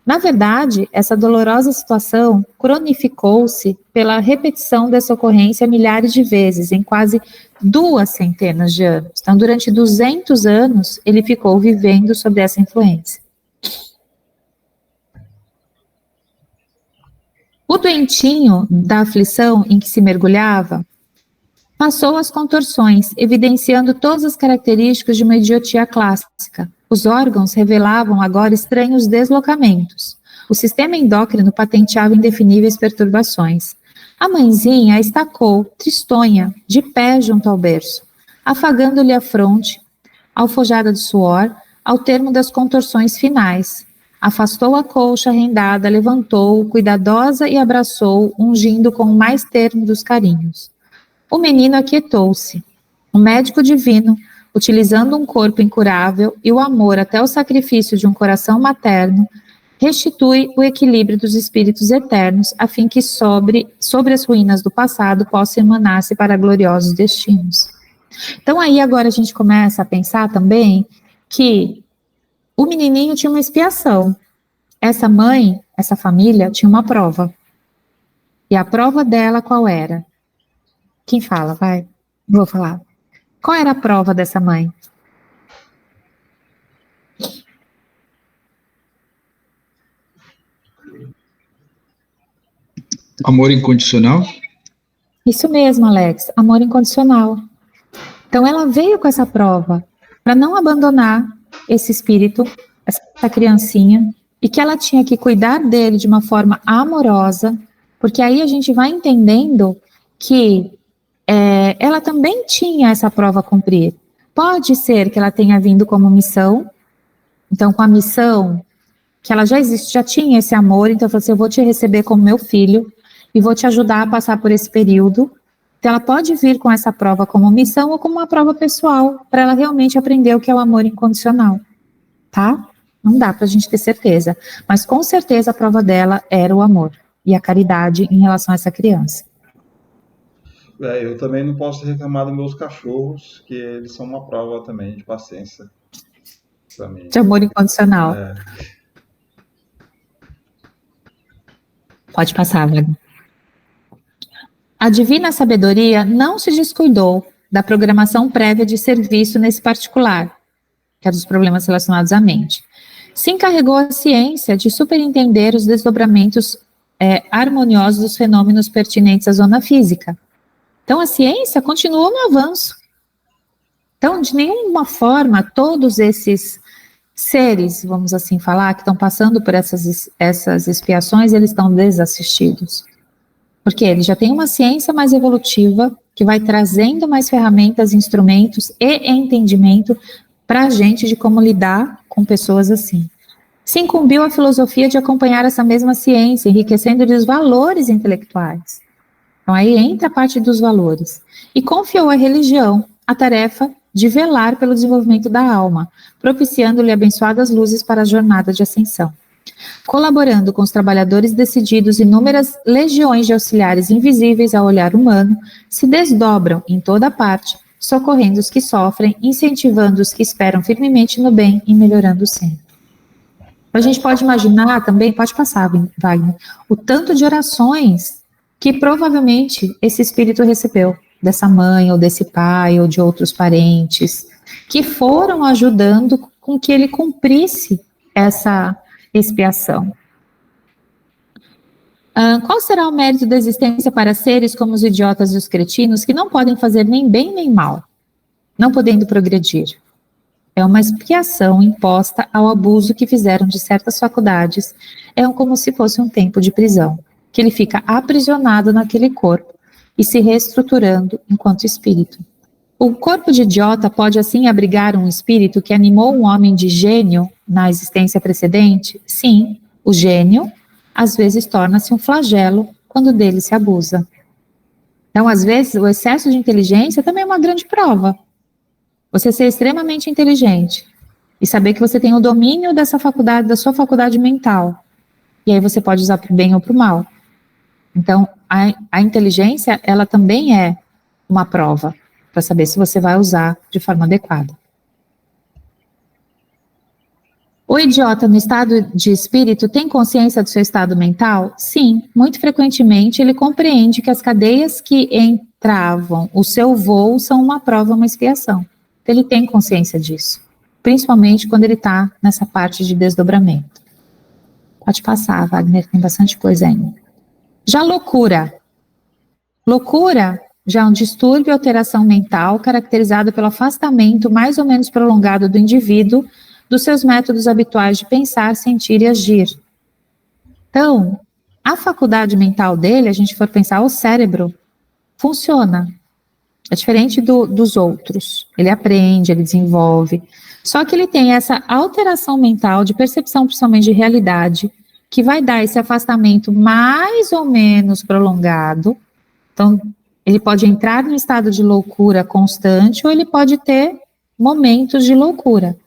Na verdade, essa dolorosa situação cronificou-se pela repetição dessa ocorrência milhares de vezes, em quase 2 centenas de anos. Então, durante 200 anos, ele ficou vivendo sob essa influência. O doentinho da aflição em que se mergulhava Passou as contorções, evidenciando todas as características de uma idiotia clássica. Os órgãos revelavam agora estranhos deslocamentos. O sistema endócrino patenteava indefiníveis perturbações. A mãezinha a estacou, tristonha, de pé junto ao berço, afagando-lhe a fronte, alfojada de suor, ao termo das contorções finais. Afastou a colcha rendada, levantou-o, cuidadosa, e abraçou, ungindo com o mais terno dos carinhos. O menino aquietou-se. O médico divino, utilizando um corpo incurável e o amor até o sacrifício de um coração materno, restitui o equilíbrio dos espíritos eternos, a fim que sobre as ruínas do passado possa emanar-se para gloriosos destinos. Então aí agora a gente começa a pensar também que o menininho tinha uma expiação. Essa mãe, essa família, tinha uma prova. E a prova dela qual era? Quem fala? Vai. Vou falar. Qual era a prova dessa mãe? Amor incondicional? Isso mesmo, Alex. Amor incondicional. Então ela veio com essa prova para não abandonar esse espírito, essa criancinha, e que ela tinha que cuidar dele de uma forma amorosa, porque aí a gente vai entendendo que ela também tinha essa prova a cumprir. Pode ser que ela tenha vindo como missão, então com a missão, que ela já existe, já tinha esse amor, então ela falou assim, eu vou te receber como meu filho, e vou te ajudar a passar por esse período. Então ela pode vir com essa prova como missão ou como uma prova pessoal, para ela realmente aprender o que é o amor incondicional, tá? Não dá para a gente ter certeza, mas com certeza a prova dela era o amor e a caridade em relação a essa criança. Eu também não posso reclamar dos meus cachorros, que eles são uma prova também de paciência para mim. De amor incondicional. Pode passar, Wagner. A divina sabedoria não se descuidou da programação prévia de serviço nesse particular, que é dos problemas relacionados à mente. Se encarregou a ciência de superintender os desdobramentos harmoniosos dos fenômenos pertinentes à zona física. Então, a ciência continuou no avanço. Então, de nenhuma forma, todos esses seres, vamos assim falar, que estão passando por essas expiações, eles estão desassistidos. Porque eles já têm uma ciência mais evolutiva, que vai trazendo mais ferramentas, instrumentos e entendimento para a gente de como lidar com pessoas assim. Se incumbiu a filosofia de acompanhar essa mesma ciência, enriquecendo-lhe os valores intelectuais. Então aí entra a parte dos valores. E confiou à religião a tarefa de velar pelo desenvolvimento da alma, propiciando-lhe abençoadas luzes para a jornada de ascensão. Colaborando com os trabalhadores decididos, inúmeras legiões de auxiliares invisíveis ao olhar humano se desdobram em toda parte, socorrendo os que sofrem, incentivando os que esperam firmemente no bem e melhorando sempre. A gente pode imaginar também, pode passar, Wagner, o tanto de orações que provavelmente esse espírito recebeu, dessa mãe, ou desse pai, ou de outros parentes, que foram ajudando com que ele cumprisse essa expiação. Qual será o mérito da existência para seres como os idiotas e os cretinos, que não podem fazer nem bem nem mal, não podendo progredir? É uma expiação imposta ao abuso que fizeram de certas faculdades, como se fosse um tempo de prisão, que ele fica aprisionado naquele corpo e se reestruturando enquanto espírito. O corpo de idiota pode assim abrigar um espírito que animou um homem de gênio na existência precedente? Sim, o gênio às vezes torna-se um flagelo quando dele se abusa. Então, às vezes, o excesso de inteligência também é uma grande prova. Você ser extremamente inteligente e saber que você tem o domínio dessa faculdade, da sua faculdade mental. E aí você pode usar para o bem ou para o mal. Então, a inteligência, ela também é uma prova para saber se você vai usar de forma adequada. O idiota no estado de espírito tem consciência do seu estado mental? Sim, muito frequentemente ele compreende que as cadeias que entravam o seu voo são uma prova, uma expiação. Então, ele tem consciência disso, principalmente quando ele está nessa parte de desdobramento. Pode passar, Wagner, tem bastante coisa ainda. Já loucura. Loucura já é um distúrbio ou alteração mental caracterizado pelo afastamento mais ou menos prolongado do indivíduo dos seus métodos habituais de pensar, sentir e agir. Então, a faculdade mental dele, a gente for pensar, o cérebro, funciona. É diferente dos outros. Ele aprende, ele desenvolve. Só que ele tem essa alteração mental de percepção, principalmente de realidade, que vai dar esse afastamento mais ou menos prolongado. Então, ele pode entrar no estado de loucura constante ou ele pode ter momentos de loucura.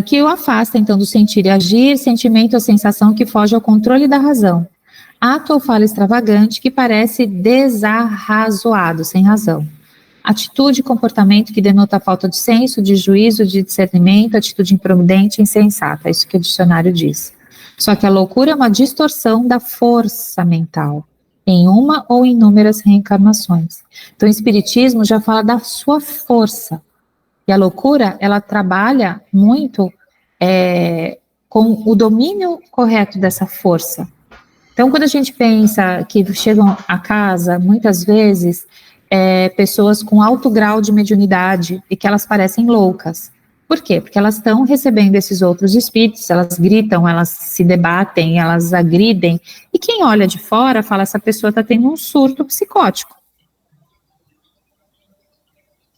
Que o afasta, então, do sentir e agir, sentimento ou sensação que foge ao controle da razão. Ato ou fala extravagante que parece desarrazoado, sem razão. Atitude e comportamento que denota a falta de senso, de juízo, de discernimento, atitude imprudente e insensata, é isso que o dicionário diz. Só que a loucura é uma distorção da força mental, em uma ou inúmeras reencarnações. Então o espiritismo já fala da sua força. E a loucura, ela trabalha muito com o domínio correto dessa força. Então, quando a gente pensa que chegam a casa, muitas vezes, pessoas com alto grau de mediunidade e que elas parecem loucas. Por quê? Porque elas estão recebendo esses outros espíritos, elas gritam, elas se debatem, elas agridem, e quem olha de fora fala, essa pessoa está tendo um surto psicótico.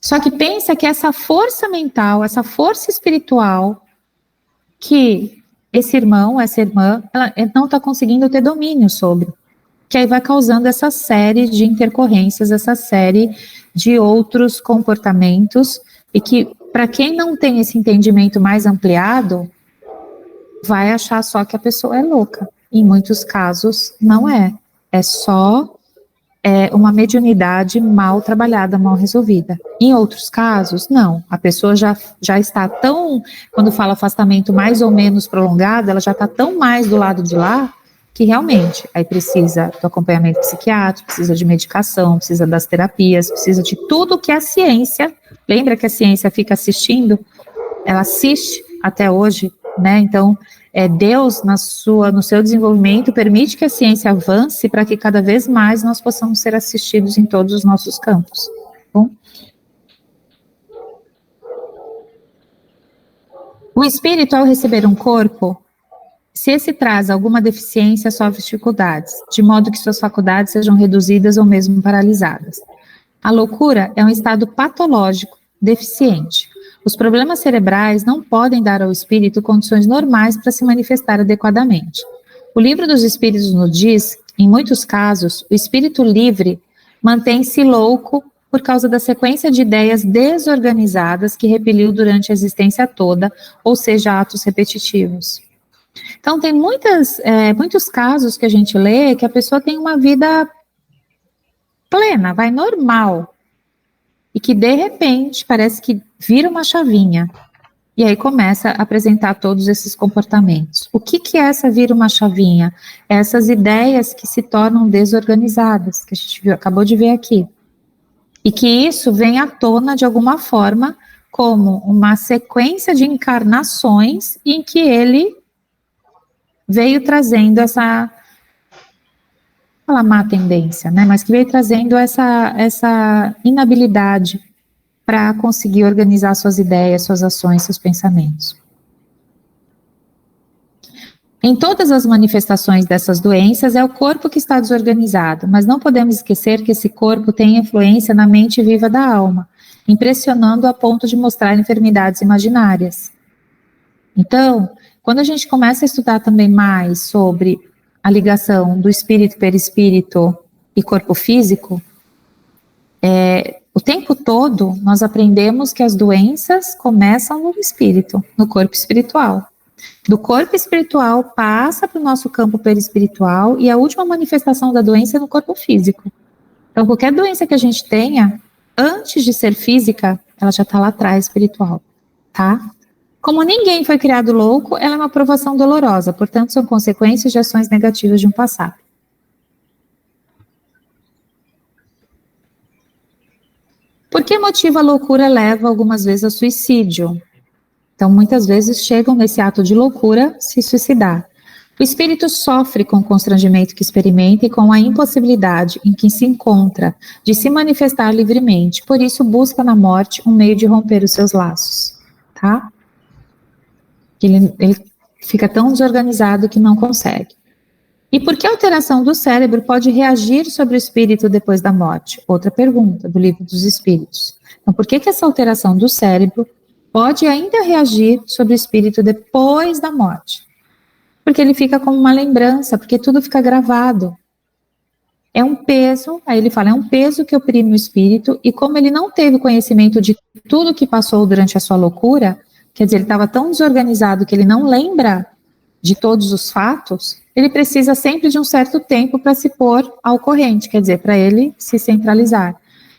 Só que pensa que essa força mental, essa força espiritual, que esse irmão, essa irmã, ela não está conseguindo ter domínio sobre, que aí vai causando essa série de intercorrências, essa série de outros comportamentos, e que, para quem não tem esse entendimento mais ampliado, vai achar só que a pessoa é louca. Em muitos casos, não é. É só uma mediunidade mal trabalhada, mal resolvida. Em outros casos, não. A pessoa já está tão, quando fala afastamento mais ou menos prolongado, ela já está tão mais do lado de lá, que realmente aí precisa do acompanhamento psiquiátrico, precisa de medicação, precisa das terapias, precisa de tudo que a ciência, lembra que a ciência fica assistindo? Ela assiste até hoje, né? Então, Deus, no seu desenvolvimento, permite que a ciência avance para que cada vez mais nós possamos ser assistidos em todos os nossos campos. Bom? O espírito, ao receber um corpo, se esse traz alguma deficiência, sofre dificuldades, de modo que suas faculdades sejam reduzidas ou mesmo paralisadas. A loucura é um estado patológico, deficiente. Os problemas cerebrais não podem dar ao espírito condições normais para se manifestar adequadamente. O Livro dos Espíritos nos diz, em muitos casos, o espírito livre mantém-se louco por causa da sequência de ideias desorganizadas que repeliu durante a existência toda, ou seja, atos repetitivos. Então, tem muitos casos que a gente lê que a pessoa tem uma vida plena, vai normal, e que de repente parece que vira uma chavinha, e aí começa a apresentar todos esses comportamentos. O que é essa vira uma chavinha? Essas ideias que se tornam desorganizadas, que a gente acabou de ver aqui. E que isso vem à tona de alguma forma como uma sequência de encarnações em que ele veio trazendo essa, má tendência, né? Mas que veio trazendo essa inabilidade para conseguir organizar suas ideias, suas ações, seus pensamentos. Em todas as manifestações dessas doenças, é o corpo que está desorganizado, mas não podemos esquecer que esse corpo tem influência na mente viva da alma, impressionando a ponto de mostrar enfermidades imaginárias. Então, quando a gente começa a estudar também mais sobre a ligação do espírito, perispírito e corpo físico, o tempo todo nós aprendemos que as doenças começam no espírito, no corpo espiritual. Do corpo espiritual passa para o nosso campo perispiritual e a última manifestação da doença é no corpo físico. Então, qualquer doença que a gente tenha, antes de ser física, ela já está lá atrás, espiritual, tá? Como ninguém foi criado louco, ela é uma provação dolorosa, portanto, são consequências de ações negativas de um passado. Por que motivo a loucura leva algumas vezes ao suicídio? Então, muitas vezes chegam nesse ato de loucura se suicidar. O espírito sofre com o constrangimento que experimenta e com a impossibilidade em que se encontra de se manifestar livremente, por isso busca na morte um meio de romper os seus laços, tá? Ele fica tão desorganizado que não consegue. E por que a alteração do cérebro pode reagir sobre o espírito depois da morte? Outra pergunta do Livro dos Espíritos. Então, por que essa alteração do cérebro pode ainda reagir sobre o espírito depois da morte? Porque ele fica como uma lembrança, porque tudo fica gravado. É um peso, aí ele fala, é um peso que oprime o espírito, e como ele não teve conhecimento de tudo que passou durante a sua loucura, quer dizer, ele estava tão desorganizado que ele não lembra de todos os fatos, ele precisa sempre de um certo tempo para se pôr ao corrente, quer dizer, para ele se centralizar.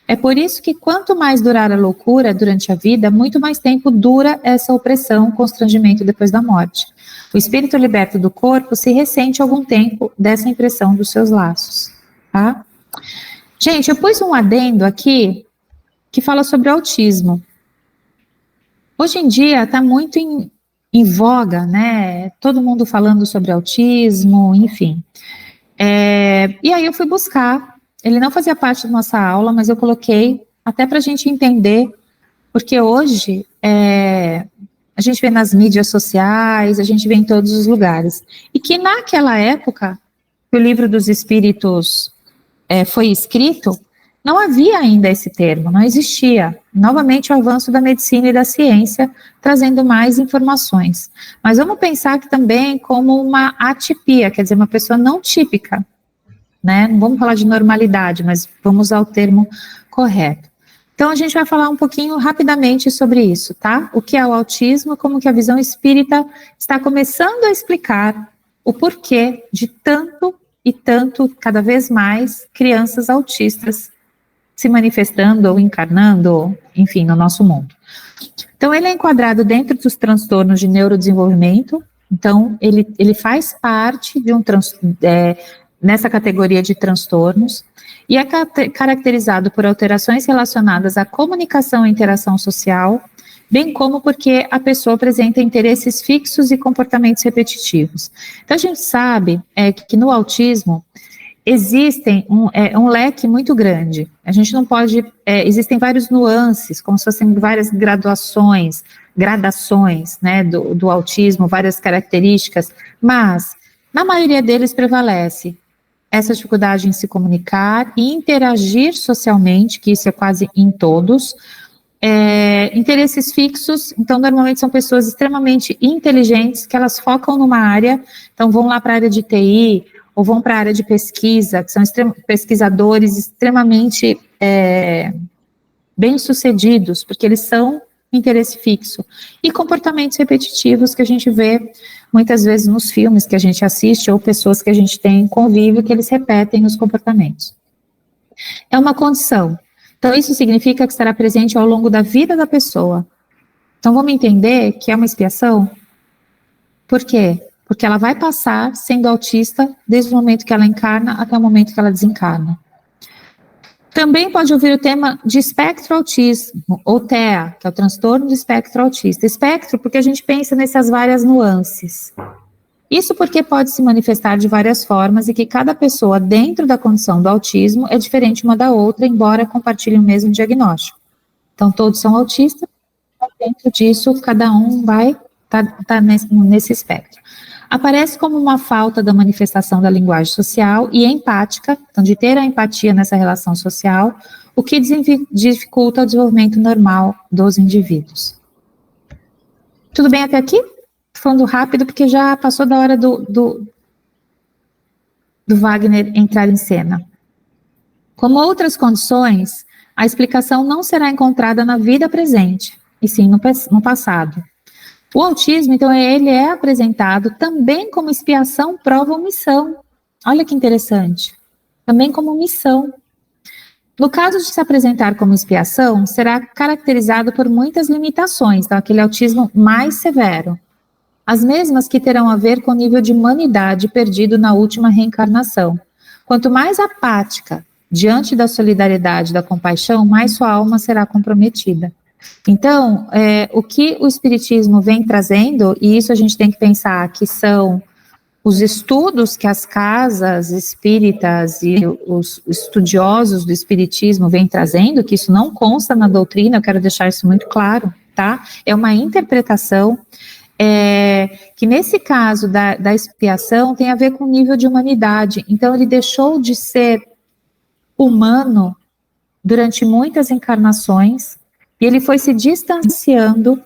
É por isso que quanto mais durar a loucura durante a vida, muito mais tempo dura essa opressão, constrangimento depois da morte. O espírito liberto do corpo se ressente algum tempo dessa impressão dos seus laços, tá? Gente, eu pus um adendo aqui que fala sobre autismo. Hoje em dia está muito em voga, né? Todo mundo falando sobre autismo, enfim. E aí eu fui buscar. Ele não fazia parte da nossa aula, mas eu coloquei até para a gente entender, porque hoje a gente vê nas mídias sociais, a gente vê em todos os lugares. E que naquela época, que o Livro dos Espíritos foi escrito, não havia ainda esse termo, não existia. Novamente o avanço da medicina e da ciência, trazendo mais informações. Mas vamos pensar que também como uma atipia, quer dizer, uma pessoa não típica, né? Não vamos falar de normalidade, mas vamos usar o termo correto. Então a gente vai falar um pouquinho rapidamente sobre isso, tá? O que é o autismo, como que a visão espírita está começando a explicar o porquê de tanto e tanto, cada vez mais, crianças autistas se manifestando ou encarnando, enfim, no nosso mundo. Então, ele é enquadrado dentro dos transtornos de neurodesenvolvimento, então, ele faz parte de nessa categoria de transtornos, e é caracterizado por alterações relacionadas à comunicação e interação social, bem como porque a pessoa apresenta interesses fixos e comportamentos repetitivos. Então, a gente sabe que no autismo, existem um leque muito grande. A gente não pode, existem vários nuances, como se fossem várias gradações, né, do autismo, várias características, mas na maioria deles prevalece essa dificuldade em se comunicar e interagir socialmente, que isso é quase em todos. Interesses fixos, então normalmente são pessoas extremamente inteligentes, que elas focam numa área, então vão lá para a área de TI, ou vão para a área de pesquisa, que são pesquisadores extremamente bem-sucedidos, porque eles são interesse fixo. E comportamentos repetitivos que a gente vê muitas vezes nos filmes que a gente assiste, ou pessoas que a gente tem convívio, que eles repetem os comportamentos. É uma condição. Então, isso significa que estará presente ao longo da vida da pessoa. Então, vamos entender que é uma expiação? Por quê? Porque ela vai passar sendo autista desde o momento que ela encarna até o momento que ela desencarna. Também pode ouvir o tema de espectro autismo, ou TEA, que é o transtorno do espectro autista. Espectro porque a gente pensa nessas várias nuances. Isso porque pode se manifestar de várias formas e que cada pessoa dentro da condição do autismo é diferente uma da outra, embora compartilhem o mesmo diagnóstico. Então, todos são autistas, dentro disso, cada um vai estar nesse espectro. Aparece como uma falta da manifestação da linguagem social e empática, então de ter a empatia nessa relação social, o que dificulta o desenvolvimento normal dos indivíduos. Tudo bem até aqui? Estou falando rápido porque já passou da hora do Wagner entrar em cena. Como outras condições, a explicação não será encontrada na vida presente, e sim no passado. O autismo, então, ele é apresentado também como expiação, prova ou missão. Olha que interessante. Também como missão. No caso de se apresentar como expiação, será caracterizado por muitas limitações, então, aquele autismo mais severo. As mesmas que terão a ver com o nível de humanidade perdido na última reencarnação. Quanto mais apática diante da solidariedade, da compaixão, mais sua alma será comprometida. Então, o que o Espiritismo vem trazendo, e isso a gente tem que pensar que são os estudos que as casas espíritas e os estudiosos do espiritismo vêm trazendo, que isso não consta na doutrina, eu quero deixar isso muito claro, tá? É uma interpretação que nesse caso da expiação tem a ver com o nível de humanidade. Então ele deixou de ser humano durante muitas encarnações e ele foi se distanciando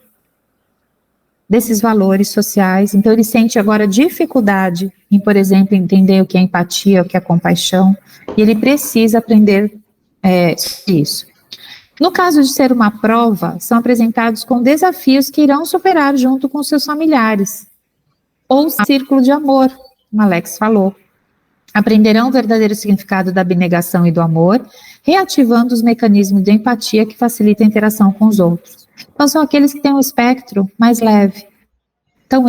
desses valores sociais. Então ele sente agora dificuldade em, por exemplo, entender o que é empatia, o que é compaixão, e ele precisa aprender isso. No caso de ser uma prova, são apresentados com desafios que irão superar junto com seus familiares, ou círculo de amor, como Alex falou. Aprenderão o verdadeiro significado da abnegação e do amor, reativando os mecanismos de empatia que facilitam a interação com os outros. Então, são aqueles que têm um espectro mais leve. Então,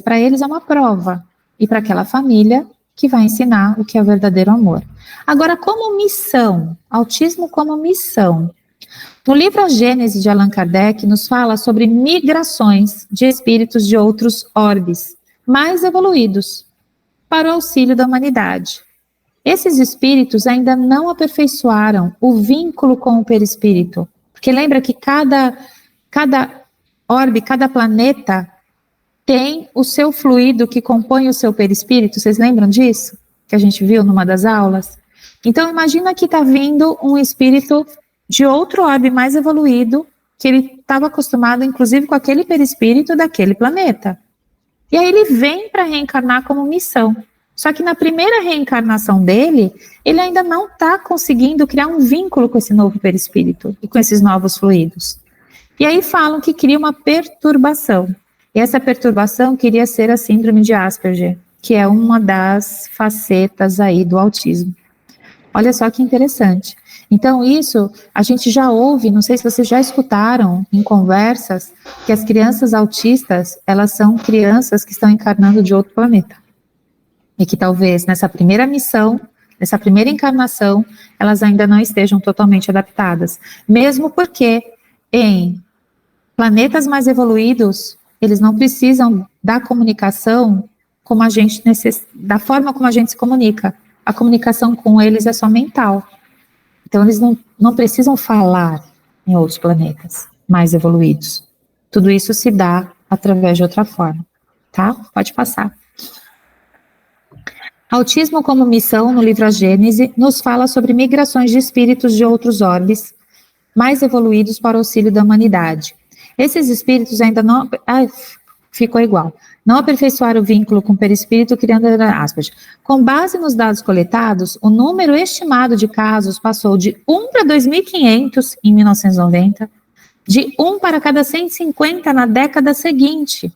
para eles é uma prova, e para aquela família que vai ensinar o que é o verdadeiro amor. Agora, como missão, autismo como missão. No livro A Gênese de Allan Kardec, nos fala sobre migrações de espíritos de outros orbes, mais evoluídos, para o auxílio da humanidade. Esses espíritos ainda não aperfeiçoaram o vínculo com o perispírito, porque lembra que cada orbe, cada planeta tem o seu fluido que compõe o seu perispírito, vocês lembram disso? Que a gente viu numa das aulas? Então imagina que está vindo um espírito de outro orbe mais evoluído, que ele estava acostumado, inclusive, com aquele perispírito daquele planeta. E aí ele vem para reencarnar como missão. Só que na primeira reencarnação dele, ele ainda não está conseguindo criar um vínculo com esse novo perispírito e com esses novos fluidos. E aí falam que cria uma perturbação. E essa perturbação queria ser a síndrome de Asperger, que é uma das facetas aí do autismo. Olha só que interessante. Então isso, a gente já ouve, não sei se vocês já escutaram em conversas, que as crianças autistas, elas são crianças que estão encarnando de outro planeta. E que talvez nessa primeira missão, nessa primeira encarnação, elas ainda não estejam totalmente adaptadas. Mesmo porque em planetas mais evoluídos, eles não precisam da comunicação como a gente da forma como a gente se comunica. A comunicação com eles é só mental. Então, eles não precisam falar em outros planetas mais evoluídos. Tudo isso se dá através de outra forma, tá? Pode passar. Autismo como missão, no livro A Gênese, nos fala sobre migrações de espíritos de outros orbes mais evoluídos para o auxílio da humanidade. Esses espíritos ainda não... ficou igual. Não aperfeiçoar o vínculo com o perispírito, criando aspas. Com base nos dados coletados, o número estimado de casos passou de 1 para 2.500 em 1990, de 1 para cada 150 na década seguinte.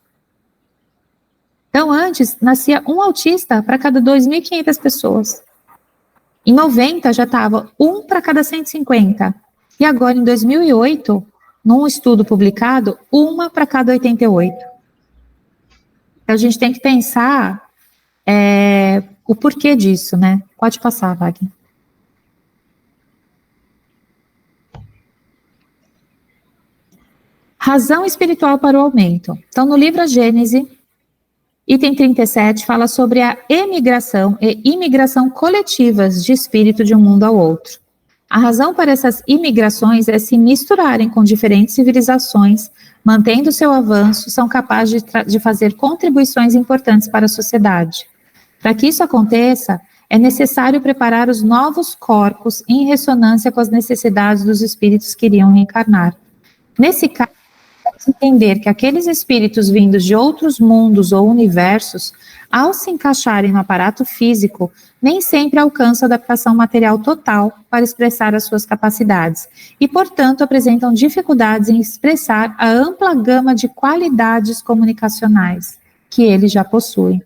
Então, antes, nascia um autista para cada 2.500 pessoas. Em 90, já estava 1 para cada 150. E agora, em 2008, num estudo publicado, 1 para cada 88. A gente tem que pensar o porquê disso, né? Pode passar, Wagner. Razão espiritual para o aumento. Então, no livro A Gênese, item 37, fala sobre a emigração e imigração coletivas de espírito de um mundo ao outro. A razão para essas imigrações é se misturarem com diferentes civilizações, mantendo seu avanço, são capazes de fazer contribuições importantes para a sociedade. Para que isso aconteça, é necessário preparar os novos corpos em ressonância com as necessidades dos espíritos que iriam reencarnar. Nesse caso, entender que aqueles espíritos vindos de outros mundos ou universos, ao se encaixarem no aparato físico, nem sempre alcançam a adaptação material total para expressar as suas capacidades e, portanto, apresentam dificuldades em expressar a ampla gama de qualidades comunicacionais que eles já possuem.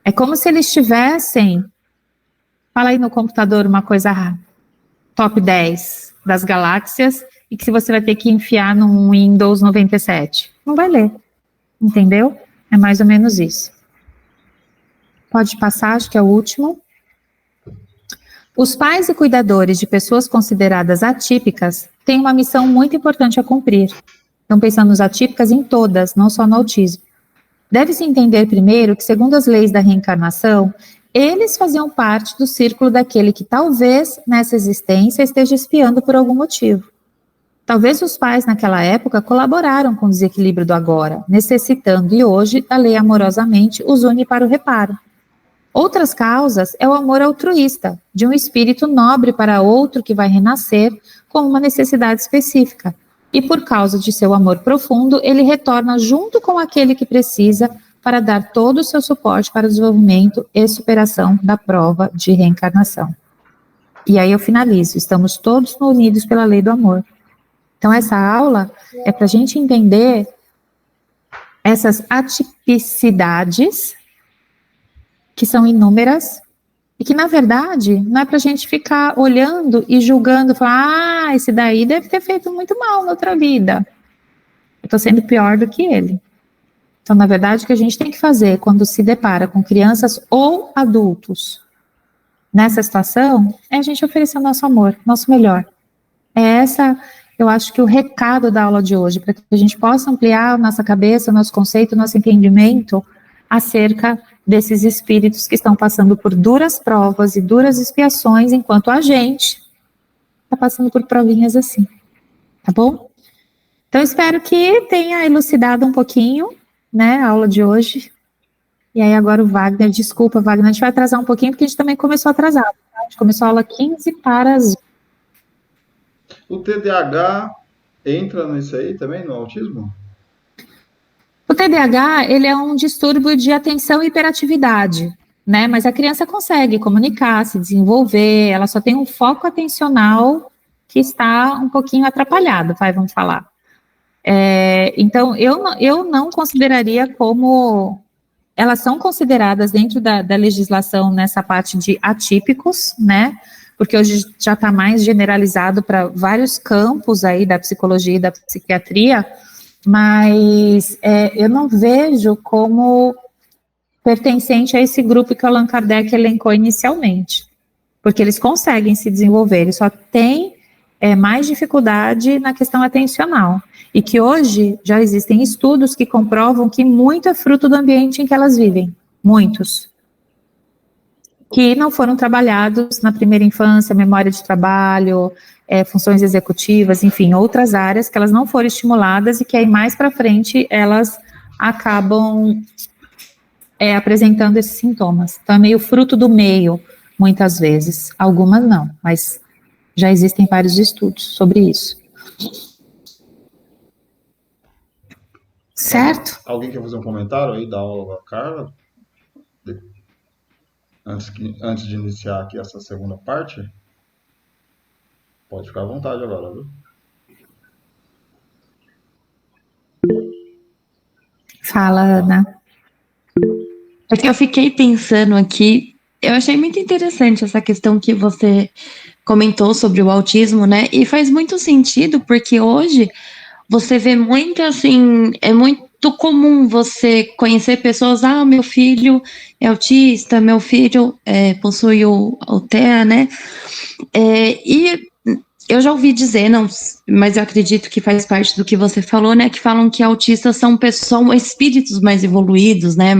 É como se eles tivessem, fala aí no computador uma coisa top 10 das galáxias, e que você vai ter que enfiar no Windows 97. Não vai ler, entendeu? É mais ou menos isso. Pode passar, acho que é o último. Os pais e cuidadores de pessoas consideradas atípicas têm uma missão muito importante a cumprir. Estão pensando nos atípicas em todas, não só no autismo. Deve-se entender primeiro que, segundo as leis da reencarnação, eles faziam parte do círculo daquele que talvez nessa existência esteja espiando por algum motivo. Talvez os pais naquela época colaboraram com o desequilíbrio do agora, necessitando e hoje a lei amorosamente os une para o reparo. Outras causas é o amor altruísta, de um espírito nobre para outro que vai renascer com uma necessidade específica. E por causa de seu amor profundo, ele retorna junto com aquele que precisa para dar todo o seu suporte para o desenvolvimento e superação da prova de reencarnação. E aí eu finalizo, estamos todos unidos pela lei do amor. Então essa aula é para a gente entender essas atipicidades, que são inúmeras, e que, na verdade, não é para a gente ficar olhando e julgando, falar, esse daí deve ter feito muito mal na outra vida. Eu estou sendo pior do que ele. Então, na verdade, o que a gente tem que fazer quando se depara com crianças ou adultos nessa situação, é a gente oferecer o nosso amor, nosso melhor. É essa, eu acho que o recado da aula de hoje, para que a gente possa ampliar a nossa cabeça, o nosso conceito, o nosso entendimento acerca desses espíritos que estão passando por duras provas e duras expiações, enquanto a gente está passando por provinhas assim, tá bom? Então, espero que tenha elucidado um pouquinho, né, a aula de hoje. E aí agora o Wagner, desculpa, Wagner, a gente vai atrasar um pouquinho, porque a gente também começou atrasado, tá? A gente começou a aula 15 para as... O TDAH entra nisso aí também, no autismo? O TDAH, ele é um distúrbio de atenção e hiperatividade, né? Mas a criança consegue comunicar, se desenvolver, ela só tem um foco atencional que está um pouquinho atrapalhado, vamos falar. Então, eu não consideraria como... Elas são consideradas dentro da legislação nessa parte de atípicos, né? Porque hoje já está mais generalizado para vários campos aí da psicologia e da psiquiatria, mas eu não vejo como pertencente a esse grupo que o Allan Kardec elencou inicialmente, porque eles conseguem se desenvolver, eles só têm mais dificuldade na questão atencional, e que hoje já existem estudos que comprovam que muito é fruto do ambiente em que elas vivem, muitos, que não foram trabalhados na primeira infância, memória de trabalho, funções executivas, enfim, outras áreas que elas não foram estimuladas e que aí mais para frente elas acabam apresentando esses sintomas. Então é meio fruto do meio, muitas vezes, algumas não, mas já existem vários estudos sobre isso. Certo? Alguém quer fazer um comentário aí da aula da Carla? Antes de iniciar aqui essa segunda parte? Pode ficar à vontade agora, viu? Fala, Ana. É que eu fiquei pensando aqui, eu achei muito interessante essa questão que você comentou sobre o autismo, né? E faz muito sentido, porque hoje você vê muito assim, é muito comum você conhecer pessoas, meu filho é autista, meu filho possui o TEA, né? E eu já ouvi dizer, não, mas eu acredito que faz parte do que você falou, né? Que falam que autistas são espíritos mais evoluídos, né?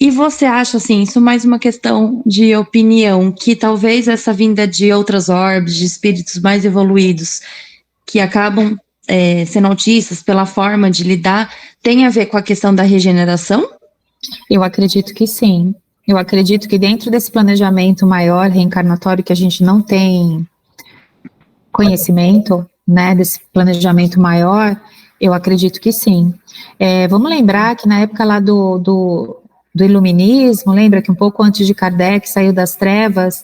E você acha, assim, isso mais uma questão de opinião, que talvez essa vinda de outras orbes, de espíritos mais evoluídos, que acabam sendo autistas pela forma de lidar, tem a ver com a questão da regeneração? Eu acredito que sim. Eu acredito que dentro desse planejamento maior, reencarnatório, que a gente não tem conhecimento, né, desse planejamento maior, eu acredito que sim. Vamos lembrar que na época lá do iluminismo, lembra que um pouco antes de Kardec saiu das trevas,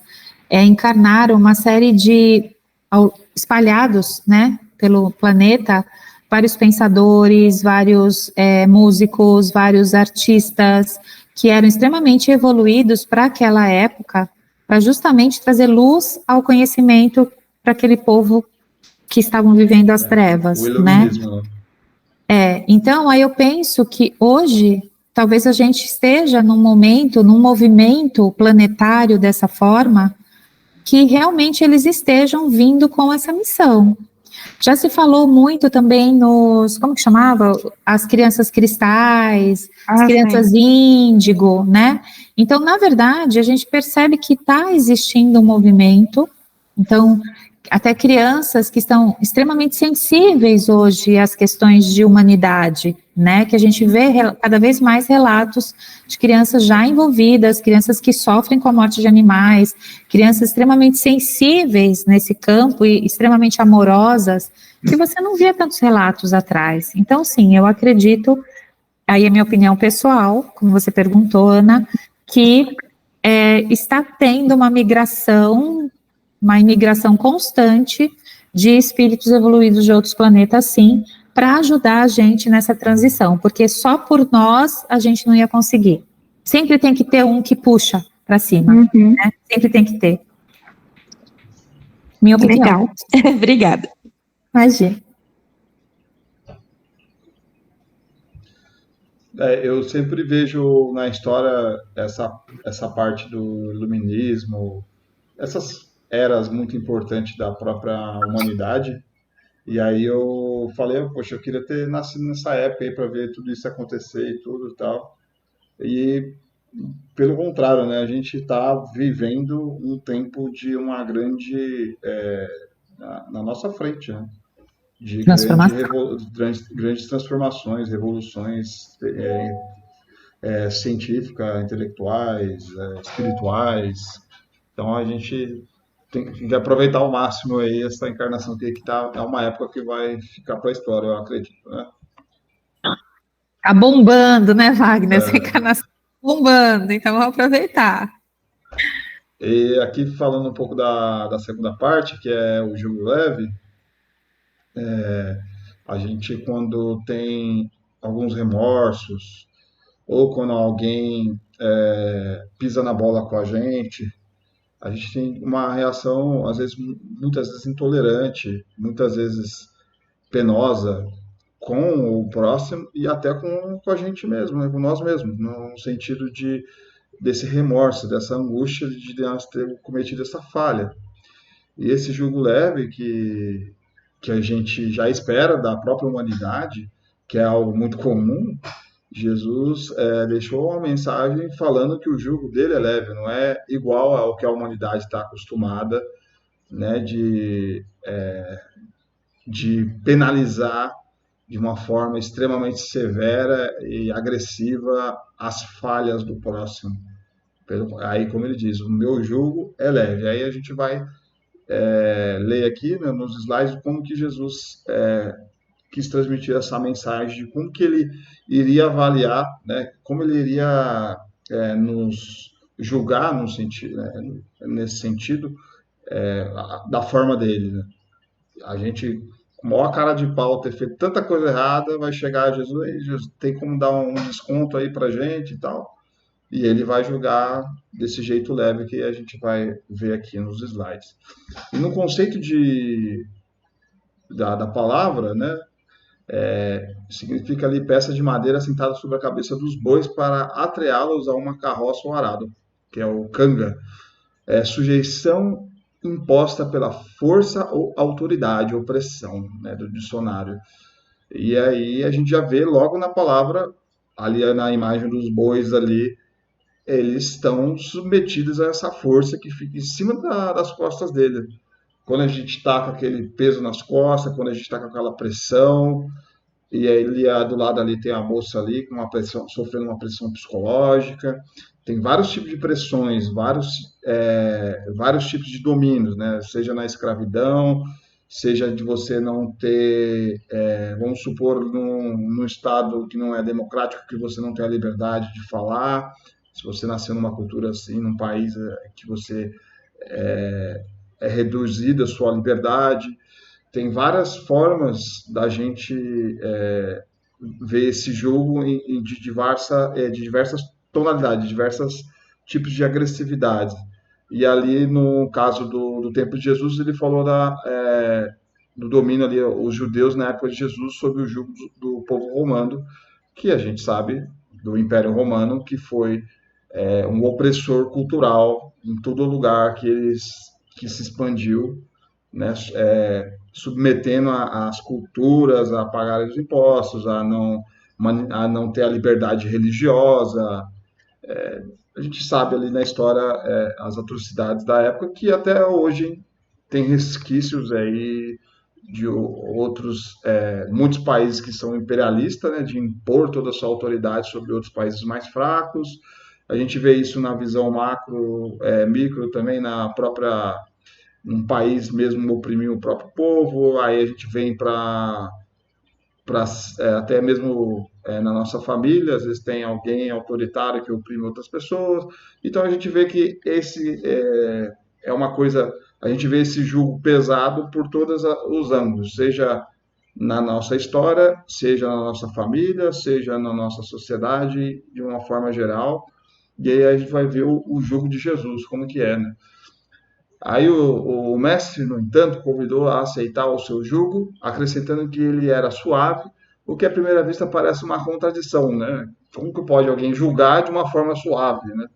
encarnaram uma série de espalhados, né, pelo planeta, vários pensadores, vários músicos, vários artistas, que eram extremamente evoluídos para aquela época, para justamente trazer luz ao conhecimento para aquele povo que estavam vivendo as trevas, né? Então, aí eu penso que hoje, talvez a gente esteja num movimento planetário dessa forma, que realmente eles estejam vindo com essa missão. Já se falou muito também nos, como que chamava? As crianças cristais, as crianças índigo, né? Então, na verdade, a gente percebe que está existindo um movimento, então, até crianças que estão extremamente sensíveis hoje às questões de humanidade, né? Que a gente vê cada vez mais relatos de crianças já envolvidas, crianças que sofrem com a morte de animais, crianças extremamente sensíveis nesse campo e extremamente amorosas, que você não via tantos relatos atrás. Então, sim, eu acredito, aí é minha opinião pessoal, como você perguntou, Ana, que está tendo uma imigração constante de espíritos evoluídos de outros planetas, sim, para ajudar a gente nessa transição, porque só por nós a gente não ia conseguir. Sempre tem que ter um que puxa para cima, né? Sempre tem que ter. Minha opinião. Legal. Obrigada. Imagina. Eu sempre vejo na história essa parte do iluminismo, essas eras muito importantes da própria humanidade. E aí eu falei, poxa, eu queria ter nascido nessa época aí para ver tudo isso acontecer e tudo e tal. E pelo contrário, né, a gente está vivendo um tempo de uma grande na nossa frente, né? De grandes transformações, revoluções científicas, intelectuais, espirituais. Então a gente tem que aproveitar ao máximo aí essa encarnação que é uma época que vai ficar para a história, eu acredito, né? Tá bombando, né, Wagner? Essa encarnação bombando, então vamos aproveitar. E aqui falando um pouco da segunda parte, que é o jugo leve, a gente quando tem alguns remorsos, ou quando alguém pisa na bola com a gente tem uma reação, às vezes, muitas vezes intolerante, muitas vezes penosa com o próximo e até com a gente mesmo, né? Com nós mesmos, no sentido desse remorso, dessa angústia de nós ter cometido essa falha. E esse jugo leve que a gente já espera da própria humanidade, que é algo muito comum, Jesus deixou uma mensagem falando que o jugo dele é leve, não é igual ao que a humanidade está acostumada, né, de penalizar de uma forma extremamente severa e agressiva as falhas do próximo. Aí, como ele diz, o meu jugo é leve. Aí a gente vai ler aqui, né, nos slides como que Jesus quis transmitir essa mensagem de como que ele iria avaliar, né, como ele iria nos julgar no sentido, né, nesse sentido, da forma dele. Né? A gente, com a maior cara de pau, ter feito tanta coisa errada, vai chegar a Jesus, tem como dar um desconto aí pra gente e tal, e ele vai julgar desse jeito leve que a gente vai ver aqui nos slides. E no conceito da palavra, né, significa ali peça de madeira sentada sobre a cabeça dos bois para atreá-los a uma carroça ou arado, que é o canga. Sujeição imposta pela força ou autoridade, opressão, né, do dicionário. E aí a gente já vê logo na palavra, ali na imagem dos bois ali, eles estão submetidos a essa força que fica em cima das costas dele. Quando a gente está com aquele peso nas costas, quando a gente está com aquela pressão, e aí do lado ali tem a moça ali com uma pressão, sofrendo uma pressão psicológica. Tem vários tipos de pressões, vários tipos de domínios, né? Seja na escravidão, seja de você não ter, vamos supor, num estado que não é democrático, que você não tem a liberdade de falar. Se você nasceu numa cultura assim, num país que você é reduzida a sua liberdade. Tem várias formas da gente ver esse jogo de diversas tonalidades, diversos tipos de agressividade. E ali, no caso do tempo de Jesus, ele falou do domínio ali, os judeus na época de Jesus, sob o jugo do povo romano, que a gente sabe do Império Romano, que foi um opressor cultural em todo lugar que se expandiu, né, submetendo as culturas a pagarem os impostos, a não ter a liberdade religiosa. A gente sabe ali na história as atrocidades da época, que até hoje tem resquícios aí de outros, muitos países que são imperialistas, né, de impor toda a sua autoridade sobre outros países mais fracos. A gente vê isso na visão macro, micro também, um país mesmo oprimir o próprio povo. Aí a gente vem para até mesmo na nossa família, às vezes tem alguém autoritário que oprime outras pessoas. Então a gente vê que esse é uma coisa, a gente vê esse jugo pesado por todos os ângulos, seja na nossa história, seja na nossa família, seja na nossa sociedade, de uma forma geral. E aí a gente vai ver o jugo de Jesus, como que é, né? Aí o mestre, no entanto, convidou a aceitar o seu jugo, acrescentando que ele era suave, o que à primeira vista parece uma contradição, né? Como que pode alguém julgar de uma forma suave, né?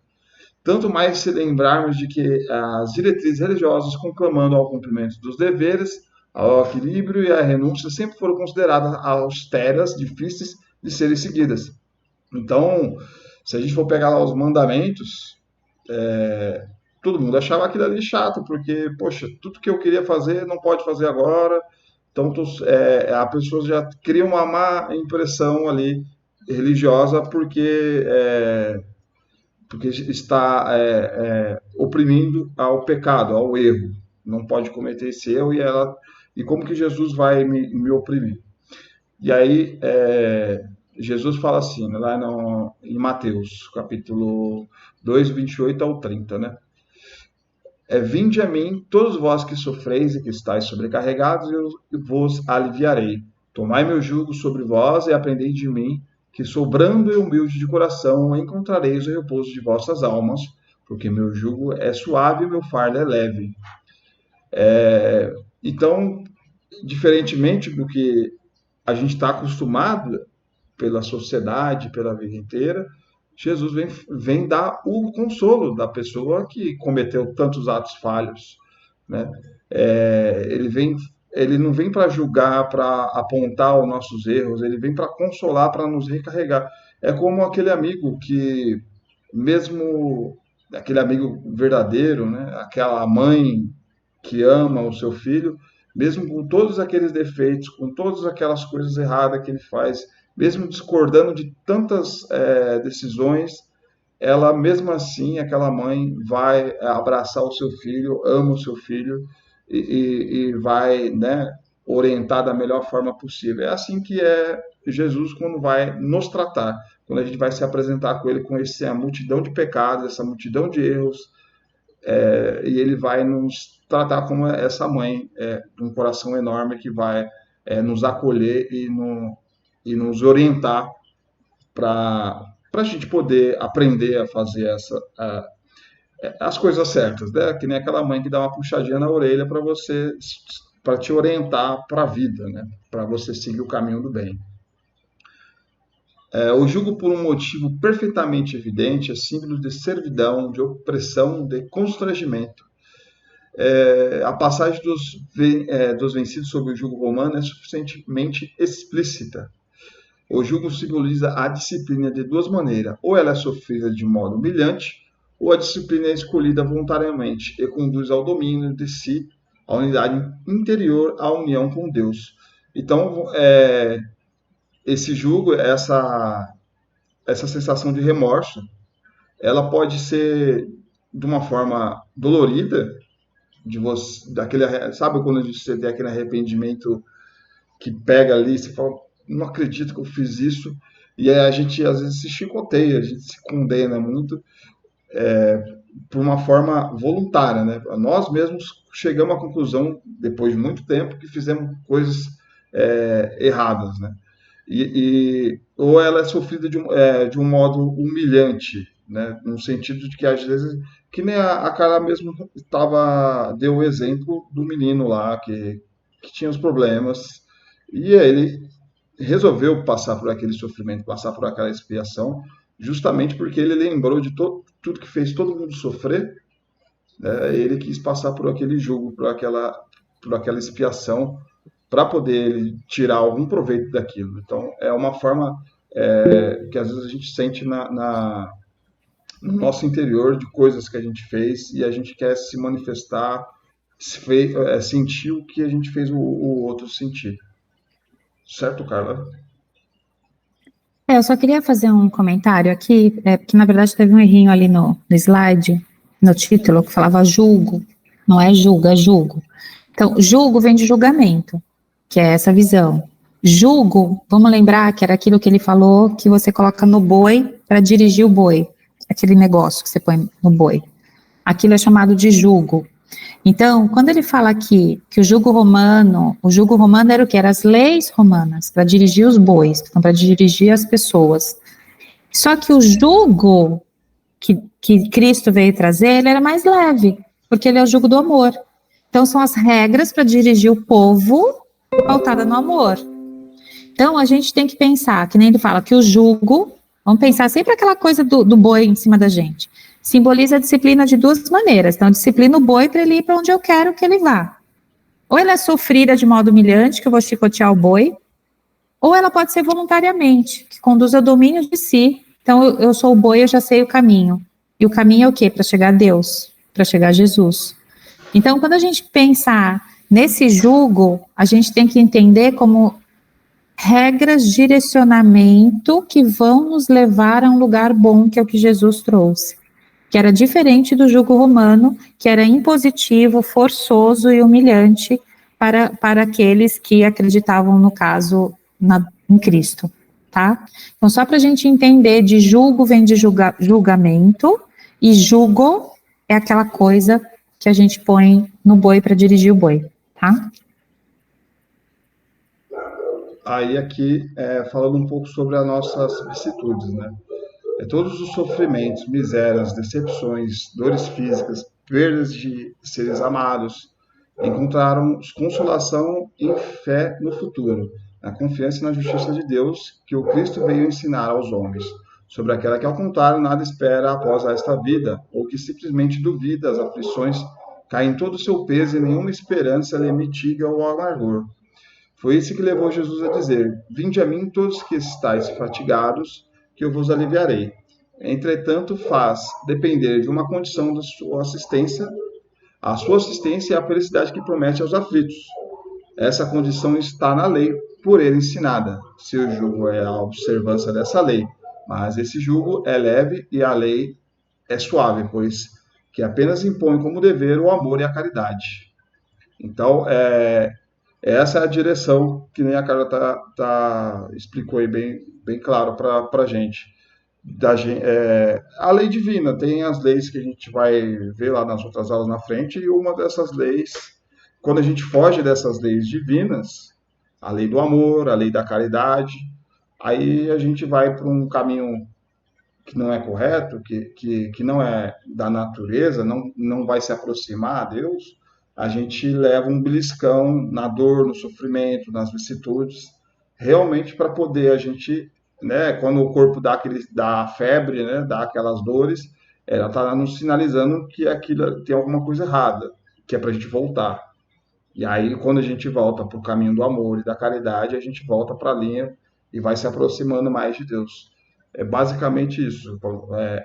Tanto mais se lembrarmos de que as diretrizes religiosas, conclamando ao cumprimento dos deveres, ao equilíbrio e à renúncia, sempre foram consideradas austeras, difíceis de serem seguidas. Então, se a gente for pegar lá os mandamentos, todo mundo achava aquilo ali chato, porque, poxa, tudo que eu queria fazer não pode fazer agora. Então, a pessoa já cria uma má impressão ali religiosa porque está oprimindo ao pecado, ao erro. Não pode cometer esse erro e como que Jesus vai me oprimir? E aí, Jesus fala assim, lá em Mateus, capítulo 2, 28 ao 30, né? Vinde a mim, todos vós que sofreis e que estáis sobrecarregados, eu vos aliviarei. Tomai meu jugo sobre vós e aprendei de mim, que sou brando e humilde de coração, encontrareis o repouso de vossas almas, porque meu jugo é suave e meu fardo é leve. Então, diferentemente do que a gente está acostumado pela sociedade, pela vida inteira, Jesus vem dar o consolo da pessoa que cometeu tantos atos falhos, né? Ele não vem para julgar, para apontar os nossos erros, ele vem para consolar, para nos recarregar. É como aquele amigo que, mesmo aquele amigo verdadeiro, né? Aquela mãe que ama o seu filho, mesmo com todos aqueles defeitos, com todas aquelas coisas erradas que ele faz, mesmo discordando de tantas decisões, ela mesmo assim, aquela mãe vai abraçar o seu filho, ama o seu filho e vai, né, orientar da melhor forma possível. É assim que é Jesus quando vai nos tratar, quando a gente vai se apresentar com ele com essa multidão de pecados, essa multidão de erros, e ele vai nos tratar como essa mãe de um coração enorme que vai nos acolher e nos orientar para a gente poder aprender a fazer as coisas certas, né? Que nem aquela mãe que dá uma puxadinha na orelha para te orientar para a vida, né? Para você seguir o caminho do bem. O jugo por um motivo perfeitamente evidente é símbolo de servidão, de opressão, de constrangimento. A passagem dos vencidos sobre o jugo romano é suficientemente explícita. O jugo simboliza a disciplina de duas maneiras. Ou ela é sofrida de modo humilhante, ou a disciplina é escolhida voluntariamente e conduz ao domínio de si, à unidade interior, à união com Deus. Então, esse jugo, essa sensação de remorso, ela pode ser de uma forma dolorida, sabe quando você tem aquele arrependimento que pega ali, você fala, não acredito que eu fiz isso, e aí a gente às vezes se chicoteia, a gente se condena muito por uma forma voluntária, né? Nós mesmos chegamos à conclusão, depois de muito tempo, que fizemos coisas erradas, né? Ou ela é sofrida de um modo humilhante, né? No sentido de que às vezes, que nem a Carla mesmo deu o exemplo do menino lá que tinha os problemas, e ele resolveu passar por aquele sofrimento, passar por aquela expiação, justamente porque ele lembrou de tudo que fez todo mundo sofrer, né? Ele quis passar por aquele jugo, por aquela expiação, para poder ele tirar algum proveito daquilo. Então, é uma forma que às vezes a gente sente no nosso interior de coisas que a gente fez e a gente quer se manifestar, sentir o que a gente fez o outro sentir. Certo, Carla? Eu só queria fazer um comentário aqui, porque na verdade teve um errinho ali no slide, no título, que falava julgo, não é julga, é julgo. Então, julgo vem de julgamento, que é essa visão. Julgo, vamos lembrar que era aquilo que ele falou, que você coloca no boi para dirigir o boi, aquele negócio que você põe no boi. Aquilo é chamado de julgo. Então, quando ele fala aqui que o jugo romano era o que? Eram as leis romanas, para dirigir os bois, então para dirigir as pessoas. Só que o jugo que Cristo veio trazer, ele era mais leve, porque ele é o jugo do amor. Então, são as regras para dirigir o povo pautada no amor. Então, a gente tem que pensar, que nem ele fala, que o jugo, vamos pensar sempre aquela coisa do boi em cima da gente, simboliza a disciplina de duas maneiras. Então, disciplina o boi para ele ir para onde eu quero que ele vá. Ou ela é sofrida de modo humilhante, que eu vou chicotear o boi, ou ela pode ser voluntariamente, que conduz ao domínio de si. Então, eu sou o boi, eu já sei o caminho. E o caminho é o quê? Para chegar a Deus, para chegar a Jesus. Então, quando a gente pensar nesse jugo, a gente tem que entender como regras, direcionamento que vão nos levar a um lugar bom, que é o que Jesus trouxe. Que era diferente do jugo romano, que era impositivo, forçoso e humilhante para aqueles que acreditavam, no caso, em Cristo, tá? Então, só para a gente entender, de julgo vem de julgamento, e jugo é aquela coisa que a gente põe no boi para dirigir o boi, tá? Aí aqui, falando um pouco sobre as nossas vicissitudes, né? Todos os sofrimentos, misérias, decepções, dores físicas, perdas de seres amados, encontraram consolação e fé no futuro, na confiança e na justiça de Deus, que o Cristo veio ensinar aos homens, sobre aquela que, ao contrário, nada espera após esta vida, ou que simplesmente duvida, as aflições caem todo o seu peso e nenhuma esperança lhe mitiga o amargor. Foi isso que levou Jesus a dizer: vinde a mim todos que estáis fatigados, que eu vos aliviarei. Entretanto, faz depender de uma condição da sua assistência, a sua assistência é a felicidade que promete aos aflitos. Essa condição está na lei, por ele ensinada. Seu jugo é a observância dessa lei, mas esse jugo é leve e a lei é suave, pois que apenas impõe como dever o amor e a caridade. Então, essa é a direção que nem a Carla explicou aí bem claro para a gente. A lei divina, tem as leis que a gente vai ver lá nas outras aulas na frente, e uma dessas leis, quando a gente foge dessas leis divinas, a lei do amor, a lei da caridade, aí a gente vai para um caminho que não é correto, que não é da natureza, não vai se aproximar a Deus, a gente leva um beliscão na dor, no sofrimento, nas vicissitudes, realmente para poder a gente, né, quando o corpo dá febre, né, dá aquelas dores, ela está nos sinalizando que aquilo tem alguma coisa errada, que é para a gente voltar. E aí, quando a gente volta para o caminho do amor e da caridade, a gente volta para a linha e vai se aproximando mais de Deus. É basicamente isso,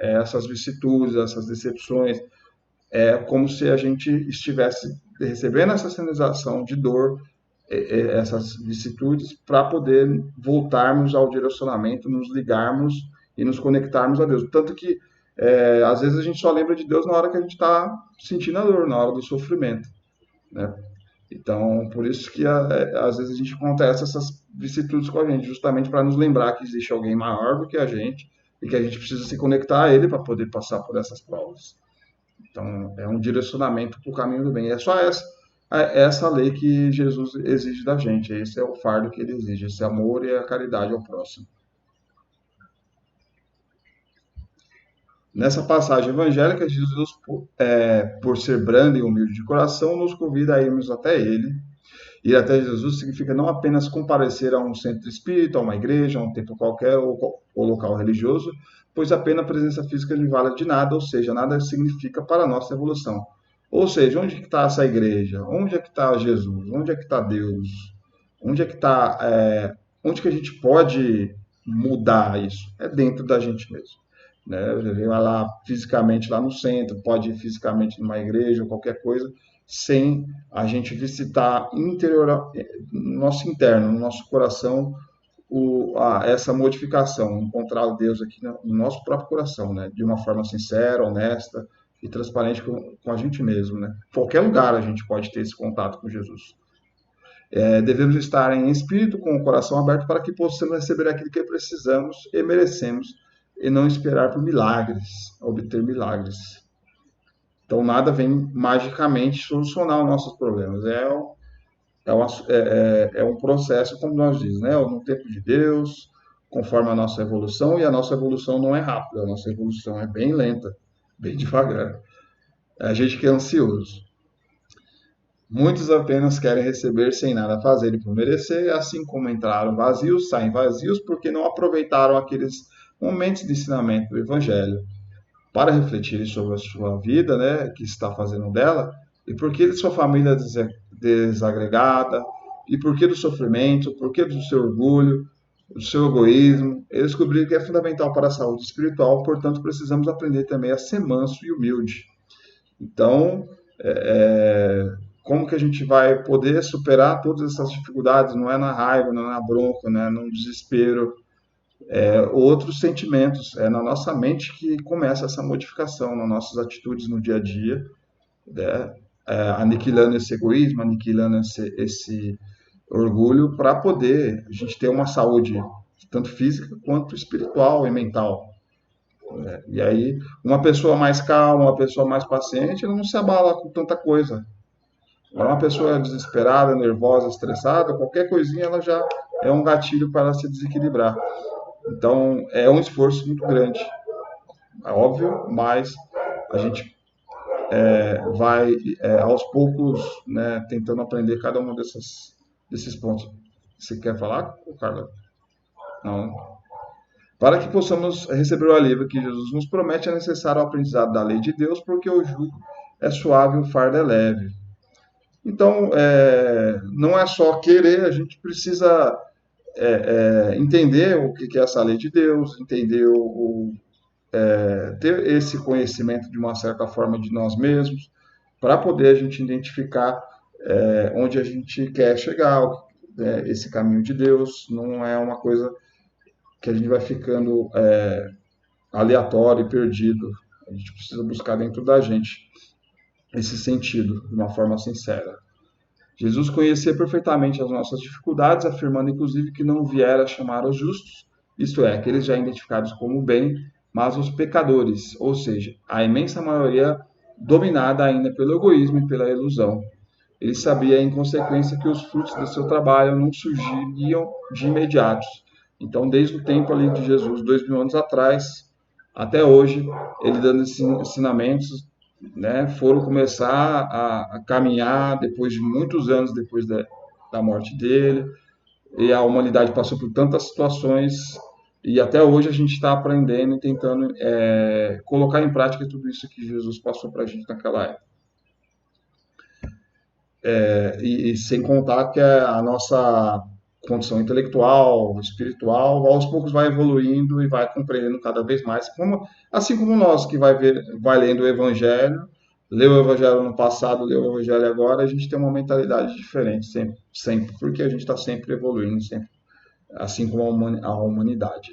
essas vicissitudes, essas decepções, é como se a gente estivesse recebendo essa sinalização de dor, essas vicissitudes, para poder voltarmos ao direcionamento, nos ligarmos e nos conectarmos a Deus. Tanto que, às vezes, a gente só lembra de Deus na hora que a gente está sentindo a dor, na hora do sofrimento, né? Então, por isso que às vezes a gente acontece essas vicissitudes com a gente, justamente para nos lembrar que existe alguém maior do que a gente e que a gente precisa se conectar a ele para poder passar por essas provas. Então, é um direcionamento para o caminho do bem. É só essa lei que Jesus exige da gente. Esse é o fardo que ele exige, esse amor e a caridade ao próximo. Nessa passagem evangélica, Jesus, por ser brando e humilde de coração, nos convida a irmos até ele. Ir até Jesus significa não apenas comparecer a um centro espírita, a uma igreja, a um templo qualquer ou local religioso, pois apenas a presença física não vale de nada, ou seja, nada significa para a nossa evolução. Ou seja, onde que está essa igreja? Onde é que está Jesus? Onde é que está Deus? Onde é que está, onde que a gente pode mudar isso? É dentro da gente mesmo. Né? Ele vai lá fisicamente lá no centro, pode ir fisicamente numa igreja ou qualquer coisa, sem a gente visitar no nosso interno, no nosso coração, essa modificação, encontrar Deus aqui no nosso próprio coração, né? De uma forma sincera, honesta e transparente com a gente mesmo. Né? Qualquer lugar a gente pode ter esse contato com Jesus. Devemos estar em espírito, com o coração aberto, para que possamos receber aquilo que precisamos e merecemos, e não esperar por milagres, obter milagres. Então, nada vem magicamente solucionar os nossos problemas. É um processo, como nós dizemos, né? No tempo de Deus, conforme a nossa evolução, e a nossa evolução não é rápida, a nossa evolução é bem lenta, bem devagar. A gente que é ansioso. Muitos apenas querem receber sem nada fazer e por merecer, assim como entraram vazios, saem vazios, porque não aproveitaram aqueles momentos de ensinamento do Evangelho para refletirem sobre a sua vida, né, que está fazendo dela, e por que de sua família desagregada, e por que do sofrimento, por que do seu orgulho, do seu egoísmo. Eles descobriram que é fundamental para a saúde espiritual, portanto precisamos aprender também a ser manso e humilde. Então, como que a gente vai poder superar todas essas dificuldades? Não é na raiva, não é na bronca, não é no desespero, outros sentimentos. É na nossa mente que começa essa modificação, nas nossas atitudes no dia a dia, né? Aniquilando esse egoísmo, aniquilando esse orgulho, para poder a gente ter uma saúde tanto física quanto espiritual e mental. E aí, uma pessoa mais calma, uma pessoa mais paciente, ela não se abala com tanta coisa. Uma pessoa desesperada, nervosa, estressada, qualquer coisinha ela já é um gatilho para ela se desequilibrar. Então, é um esforço muito grande. É óbvio, mas a gente vai, aos poucos, né, tentando aprender cada um desses pontos. Você quer falar, Carla? Não. Para que possamos receber o alívio que Jesus nos promete, é necessário o aprendizado da lei de Deus, porque o jugo é suave e o fardo é leve. Então, não é só querer, a gente precisa entender o que é essa lei de Deus, entender ter esse conhecimento de uma certa forma de nós mesmos, para poder a gente identificar onde a gente quer chegar, esse caminho de Deus. Não é uma coisa que a gente vai ficando aleatório e perdido. A gente precisa buscar dentro da gente esse sentido, de uma forma sincera. Jesus conhecia perfeitamente as nossas dificuldades, afirmando inclusive que não viera chamar os justos, isto é, aqueles já identificados como bem, mas os pecadores, ou seja, a imensa maioria dominada ainda pelo egoísmo e pela ilusão. Ele sabia, em consequência, que os frutos do seu trabalho não surgiriam de imediato. Então, desde o tempo ali de Jesus, 2000 anos atrás, até hoje, ele dando esses ensinamentos, né, foram começar a caminhar depois de muitos anos depois da morte dele, e a humanidade passou por tantas situações, e até hoje a gente está aprendendo e tentando colocar em prática tudo isso que Jesus passou para a gente naquela época. E sem contar que a nossa condição intelectual, espiritual, aos poucos vai evoluindo e vai compreendendo cada vez mais, assim como nós que vai lendo o Evangelho, leu o Evangelho no passado, leu o Evangelho agora, a gente tem uma mentalidade diferente sempre, porque a gente está sempre evoluindo, sempre, assim como a humanidade.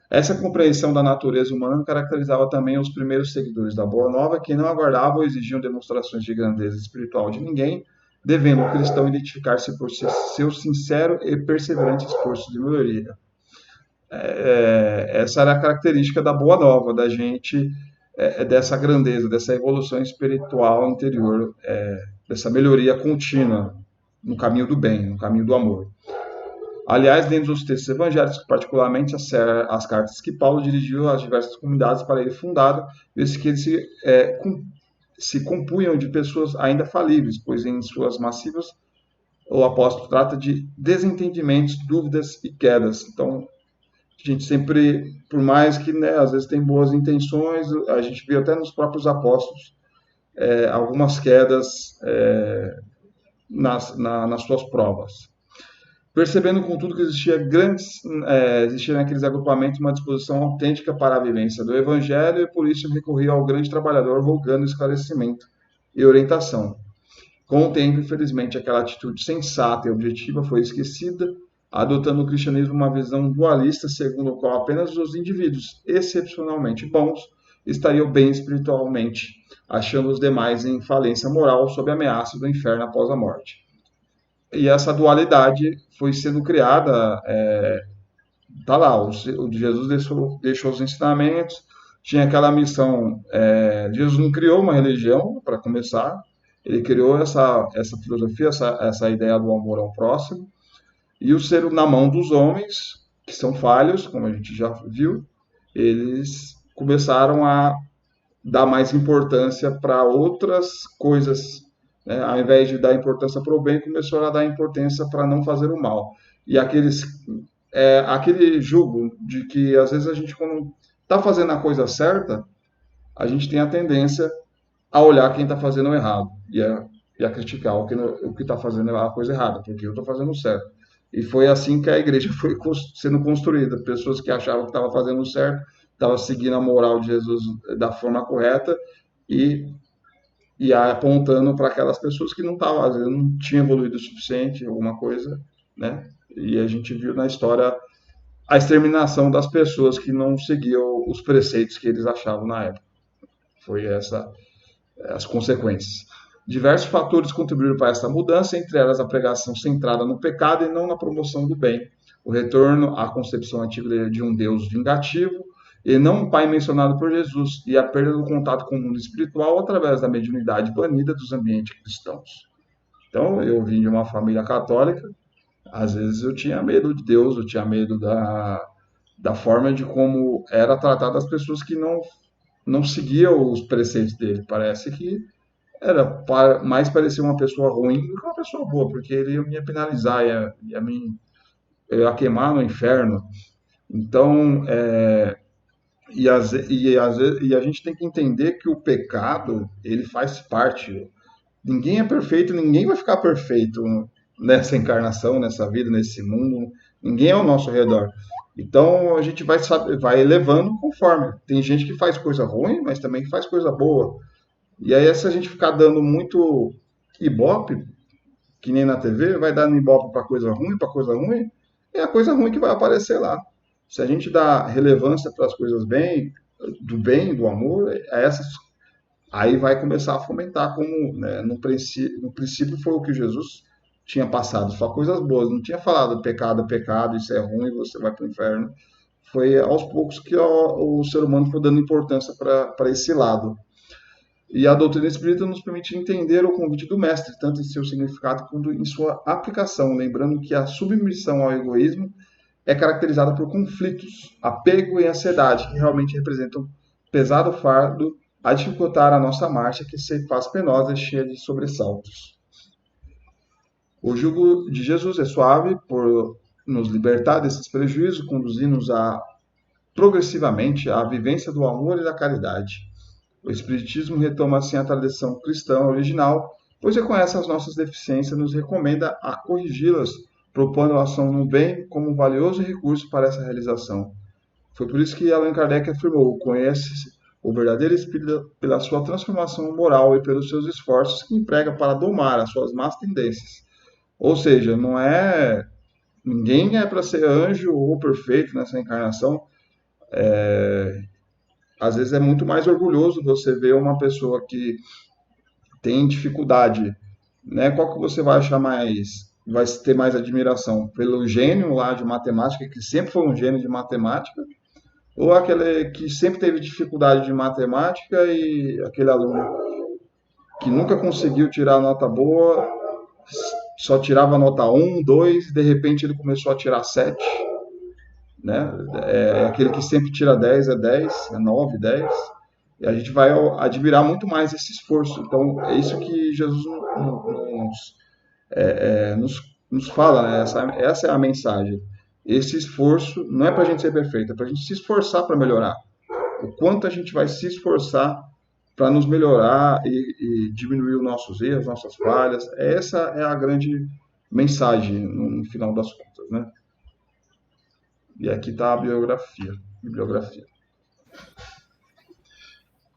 Essa compreensão da natureza humana caracterizava também os primeiros seguidores da Boa Nova, que não aguardavam ou exigiam demonstrações de grandeza espiritual de ninguém, devendo o cristão identificar-se por seu sincero e perseverante esforço de melhoria. Essa era a característica da Boa Nova, da gente, dessa grandeza, dessa evolução espiritual interior, dessa melhoria contínua no caminho do bem, no caminho do amor. Aliás, dentro dos textos evangélicos, particularmente as cartas que Paulo dirigiu às diversas comunidades para ele fundado, vê-se que eles se compunham de pessoas ainda falíveis, pois em suas massivas o apóstolo trata de desentendimentos, dúvidas e quedas. Então, a gente sempre, por mais que, né, às vezes tem boas intenções, a gente vê até nos próprios apóstolos algumas quedas nas suas provas. Percebendo, contudo, que existia naqueles agrupamentos uma disposição autêntica para a vivência do Evangelho, e por isso recorria ao grande trabalhador rogando esclarecimento e orientação. Com o tempo, infelizmente, aquela atitude sensata e objetiva foi esquecida, adotando o cristianismo uma visão dualista, segundo a qual apenas os indivíduos excepcionalmente bons estariam bem espiritualmente, achando os demais em falência moral sob a ameaça do inferno após a morte. E essa dualidade foi sendo criada, tá lá, o Jesus deixou os ensinamentos, tinha aquela missão, Jesus não criou uma religião, para começar, ele criou essa filosofia, essa ideia do amor ao próximo, e o ser na mão dos homens, que são falhos, como a gente já viu, eles começaram a dar mais importância para outras coisas, né? Ao invés de dar importância para o bem, começou a dar importância para não fazer o mal. E aquele julgo de que, às vezes, a gente, quando está fazendo a coisa certa, a gente tem a tendência a olhar quem está fazendo o errado e a criticar o que está fazendo a coisa errada, porque eu estou fazendo o certo. E foi assim que a igreja foi sendo construída. Pessoas que achavam que estavam fazendo o certo, estavam seguindo a moral de Jesus da forma correta e apontando para aquelas pessoas que não estavam, às vezes, não tinham evoluído o suficiente, alguma coisa, né? E a gente viu na história a exterminação das pessoas que não seguiam os preceitos que eles achavam na época. Foi as consequências. Diversos fatores contribuíram para essa mudança, entre elas a pregação centrada no pecado e não na promoção do bem, o retorno à concepção antiga de um Deus vingativo e não um Pai mencionado por Jesus, e a perda do contato com o mundo espiritual através da mediunidade banida dos ambientes cristãos. Então, eu vim de uma família católica, às vezes eu tinha medo de Deus, eu tinha medo da forma de como era tratado as pessoas que não seguiam os preceitos dele. Parece que mais parecia uma pessoa ruim do que uma pessoa boa, porque ele ia me penalizar, ia queimar no inferno. Então, e a gente tem que entender que o pecado, ele faz parte. Ninguém é perfeito, ninguém vai ficar perfeito nessa encarnação, nessa vida, nesse mundo. Ninguém é ao nosso redor. Então, a gente vai elevando conforme. Tem gente que faz coisa ruim, mas também que faz coisa boa. E aí, se a gente ficar dando muito ibope, que nem na TV, vai dando ibope para coisa ruim, é a coisa ruim que vai aparecer lá. Se a gente dá relevância para as coisas do bem, do amor, aí vai começar a fomentar, como, né, no princípio foi o que Jesus tinha passado, só coisas boas, não tinha falado pecado, isso é ruim, você vai para o inferno. Foi aos poucos que o ser humano foi dando importância para esse lado. E a doutrina espírita nos permite entender o convite do mestre, tanto em seu significado quanto em sua aplicação, lembrando que a submissão ao egoísmo é caracterizada por conflitos, apego e ansiedade, que realmente representam um pesado fardo a dificultar a nossa marcha, que se faz penosa e cheia de sobressaltos. O jugo de Jesus é suave por nos libertar desses prejuízos, conduzindo-nos progressivamente à vivência do amor e da caridade. O Espiritismo retoma assim a tradição cristã original, pois reconhece as nossas deficiências e nos recomenda a corrigi-las, propondo a ação no bem como um valioso recurso para essa realização. Foi por isso que Allan Kardec afirmou: conhece o verdadeiro espírito pela sua transformação moral e pelos seus esforços que emprega para domar as suas más tendências. Ou seja, ninguém é para ser anjo ou perfeito nessa encarnação. Às vezes é muito mais orgulhoso você ver uma pessoa que tem dificuldade, né? Qual que você vai achar vai ter mais admiração? Pelo gênio lá de matemática, que sempre foi um gênio de matemática, ou aquele que sempre teve dificuldade de matemática e aquele aluno que nunca conseguiu tirar nota boa, só tirava nota 1, 2, e de repente ele começou a tirar 7, né? Aquele que sempre tira 10 é 10, é 9, 10, e a gente vai admirar muito mais esse esforço. Então, é isso que Jesus nos fala, né? Essa é a mensagem. Esse esforço não é para a gente ser perfeito, é para a gente se esforçar para melhorar. O quanto a gente vai se esforçar para nos melhorar e diminuir os nossos erros, nossas falhas. Essa é a grande mensagem no final das contas, né? E aqui está a bibliografia.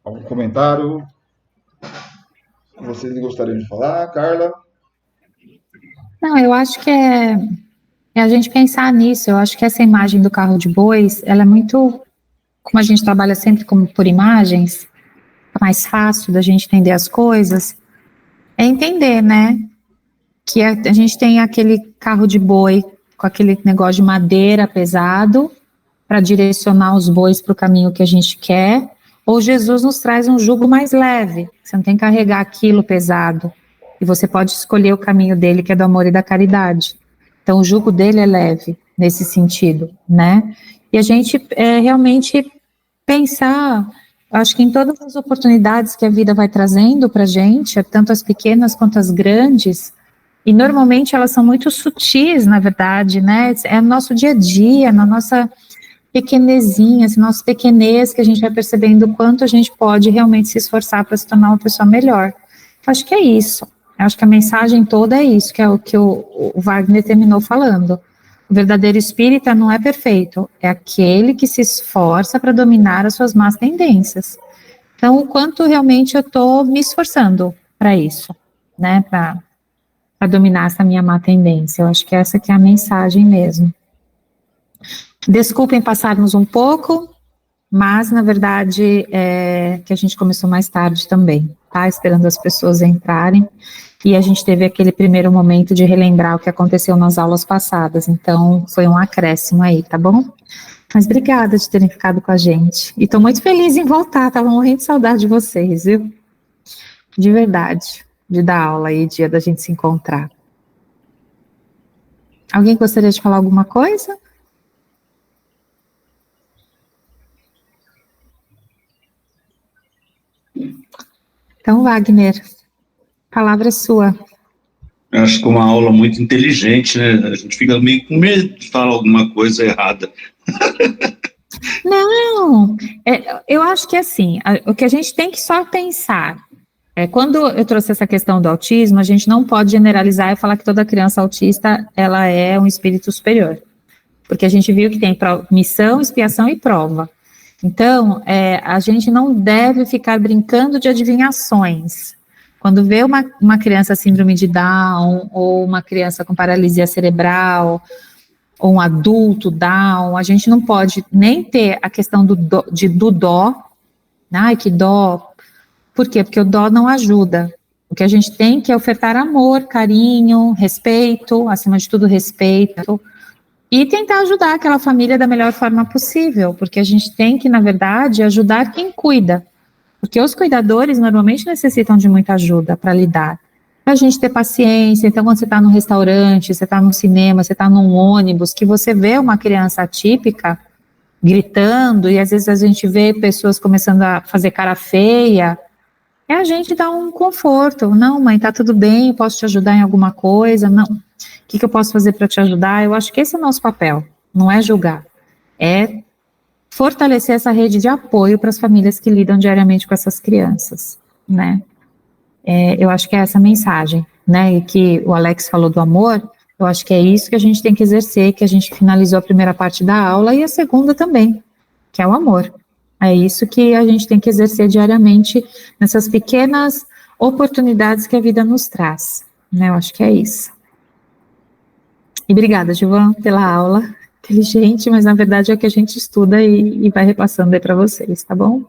Algum comentário? Vocês gostariam de falar, Carla? Não, eu acho que é a gente pensar nisso. Eu acho que essa imagem do carro de bois, ela é muito, como a gente trabalha sempre por imagens, é mais fácil da gente entender as coisas, é entender, né, que a gente tem aquele carro de boi com aquele negócio de madeira pesado para direcionar os bois para o caminho que a gente quer, ou Jesus nos traz um jugo mais leve, você não tem que carregar aquilo pesado, e você pode escolher o caminho dele, que é do amor e da caridade. Então, o jugo dele é leve, nesse sentido, né? E a gente realmente pensar, acho que em todas as oportunidades que a vida vai trazendo para a gente, tanto as pequenas quanto as grandes, e normalmente elas são muito sutis, na verdade, né? É no nosso dia a dia, na nossa pequenezinha, esse nosso pequenez, que a gente vai percebendo o quanto a gente pode realmente se esforçar para se tornar uma pessoa melhor. Acho que é isso. Acho que a mensagem toda é isso, que é o que o Wagner terminou falando. O verdadeiro espírita não é perfeito, é aquele que se esforça para dominar as suas más tendências. Então, o quanto realmente eu estou me esforçando para isso, né, para dominar essa minha má tendência. Eu acho que essa que é a mensagem mesmo. Desculpem passarmos um pouco, mas, na verdade, que a gente começou mais tarde também, tá? Esperando as pessoas entrarem, e a gente teve aquele primeiro momento de relembrar o que aconteceu nas aulas passadas, então foi um acréscimo aí, tá bom? Mas obrigada de terem ficado com a gente, e estou muito feliz em voltar, estava morrendo de saudade de vocês, viu? De verdade, de dar aula aí, dia da gente se encontrar. Alguém gostaria de falar alguma coisa? Então, Wagner, a palavra é sua. Eu acho que é uma aula muito inteligente, né? A gente fica meio com medo de falar alguma coisa errada. Não, eu acho que assim, o que a gente tem que só pensar, quando eu trouxe essa questão do autismo, a gente não pode generalizar e falar que toda criança autista, ela é um espírito superior, porque a gente viu que tem missão, expiação e prova. Então, a gente não deve ficar brincando de adivinhações. Quando vê uma criança síndrome de Down, ou uma criança com paralisia cerebral, ou um adulto Down, a gente não pode nem ter a questão do dó. Ai, que dó. Por quê? Porque o dó não ajuda. O que a gente tem que é ofertar amor, carinho, respeito, acima de tudo respeito, e tentar ajudar aquela família da melhor forma possível, porque a gente tem que, na verdade, ajudar quem cuida, porque os cuidadores normalmente necessitam de muita ajuda para lidar. Para a gente ter paciência. Então, quando você está num restaurante, você está no cinema, você está num ônibus, que você vê uma criança atípica gritando, e às vezes a gente vê pessoas começando a fazer cara feia, a gente dá um conforto. Não, mãe, tá tudo bem, eu posso te ajudar em alguma coisa? Não. O que eu posso fazer para te ajudar? Eu acho que esse é o nosso papel, não é julgar, é fortalecer essa rede de apoio para as famílias que lidam diariamente com essas crianças, né? Eu acho que é essa mensagem, né? E que o Alex falou do amor, eu acho que é isso que a gente tem que exercer, que a gente finalizou a primeira parte da aula e a segunda também, que é o amor. É isso que a gente tem que exercer diariamente nessas pequenas oportunidades que a vida nos traz, né? Eu acho que é isso. E obrigada, Gilvan, pela aula. Inteligente, mas na verdade é o que a gente estuda e vai repassando aí para vocês, tá bom?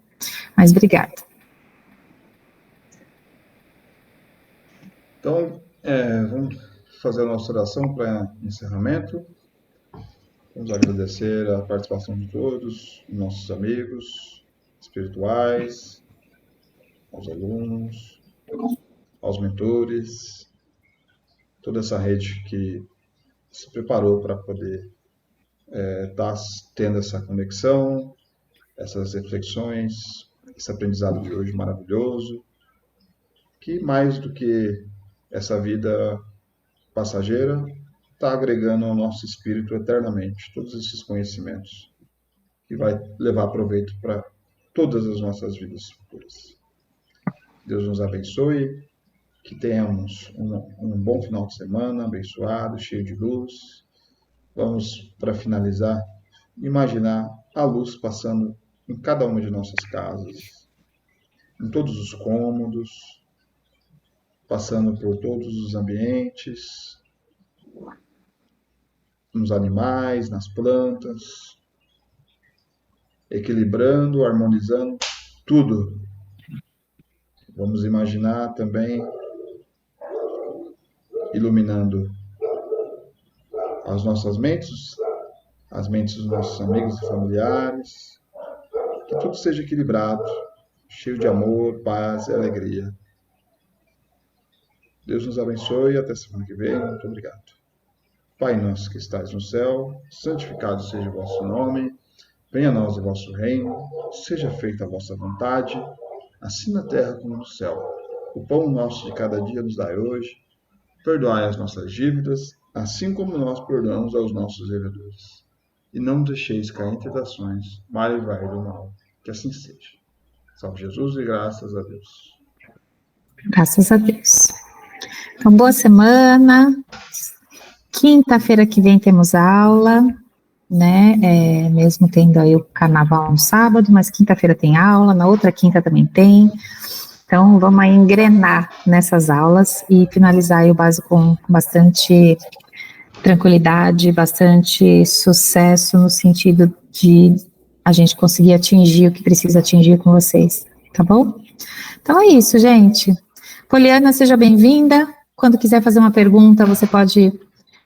Mas obrigada. Então, vamos fazer a nossa oração para encerramento. Vamos agradecer a participação de todos, nossos amigos espirituais, aos alunos, aos mentores, toda essa rede que se preparou para poder estar tendo essa conexão, essas reflexões, esse aprendizado de hoje maravilhoso, que mais do que essa vida passageira, está agregando ao nosso espírito eternamente todos esses conhecimentos, que vai levar proveito para todas as nossas vidas futuras. Deus nos abençoe, que tenhamos um bom final de semana, abençoado, cheio de luz. Vamos, para finalizar, imaginar a luz passando em cada uma de nossas casas, em todos os cômodos, passando por todos os ambientes, nos animais, nas plantas, equilibrando, harmonizando tudo. Vamos imaginar também iluminando as nossas mentes, as mentes dos nossos amigos e familiares, que tudo seja equilibrado, cheio de amor, paz e alegria. Deus nos abençoe e até semana que vem. Muito obrigado. Pai nosso que estais no céu, santificado seja o vosso nome, venha a nós o vosso reino, seja feita a vossa vontade, assim na terra como no céu. O pão nosso de cada dia nos dai hoje, perdoai as nossas dívidas, assim como nós perdoamos aos nossos devedores. E não nos deixeis cair em tentações, mas livrai do mal. Que assim seja. Salve Jesus e graças a Deus. Graças a Deus. Então, boa semana. Quinta-feira que vem temos aula, né? Mesmo tendo aí o carnaval no sábado, mas quinta-feira tem aula, na outra quinta também tem. Então, vamos aí engrenar nessas aulas e finalizar aí o básico com bastante tranquilidade, bastante sucesso no sentido de a gente conseguir atingir o que precisa atingir com vocês, tá bom? Então é isso, gente. Poliana, seja bem-vinda. Quando quiser fazer uma pergunta, você pode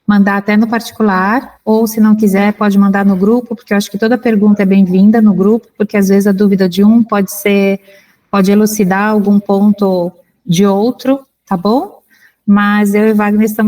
mandar até no particular, ou se não quiser, pode mandar no grupo, porque eu acho que toda pergunta é bem-vinda no grupo, porque às vezes a dúvida de um pode elucidar algum ponto de outro, tá bom? Mas eu e Wagner estamos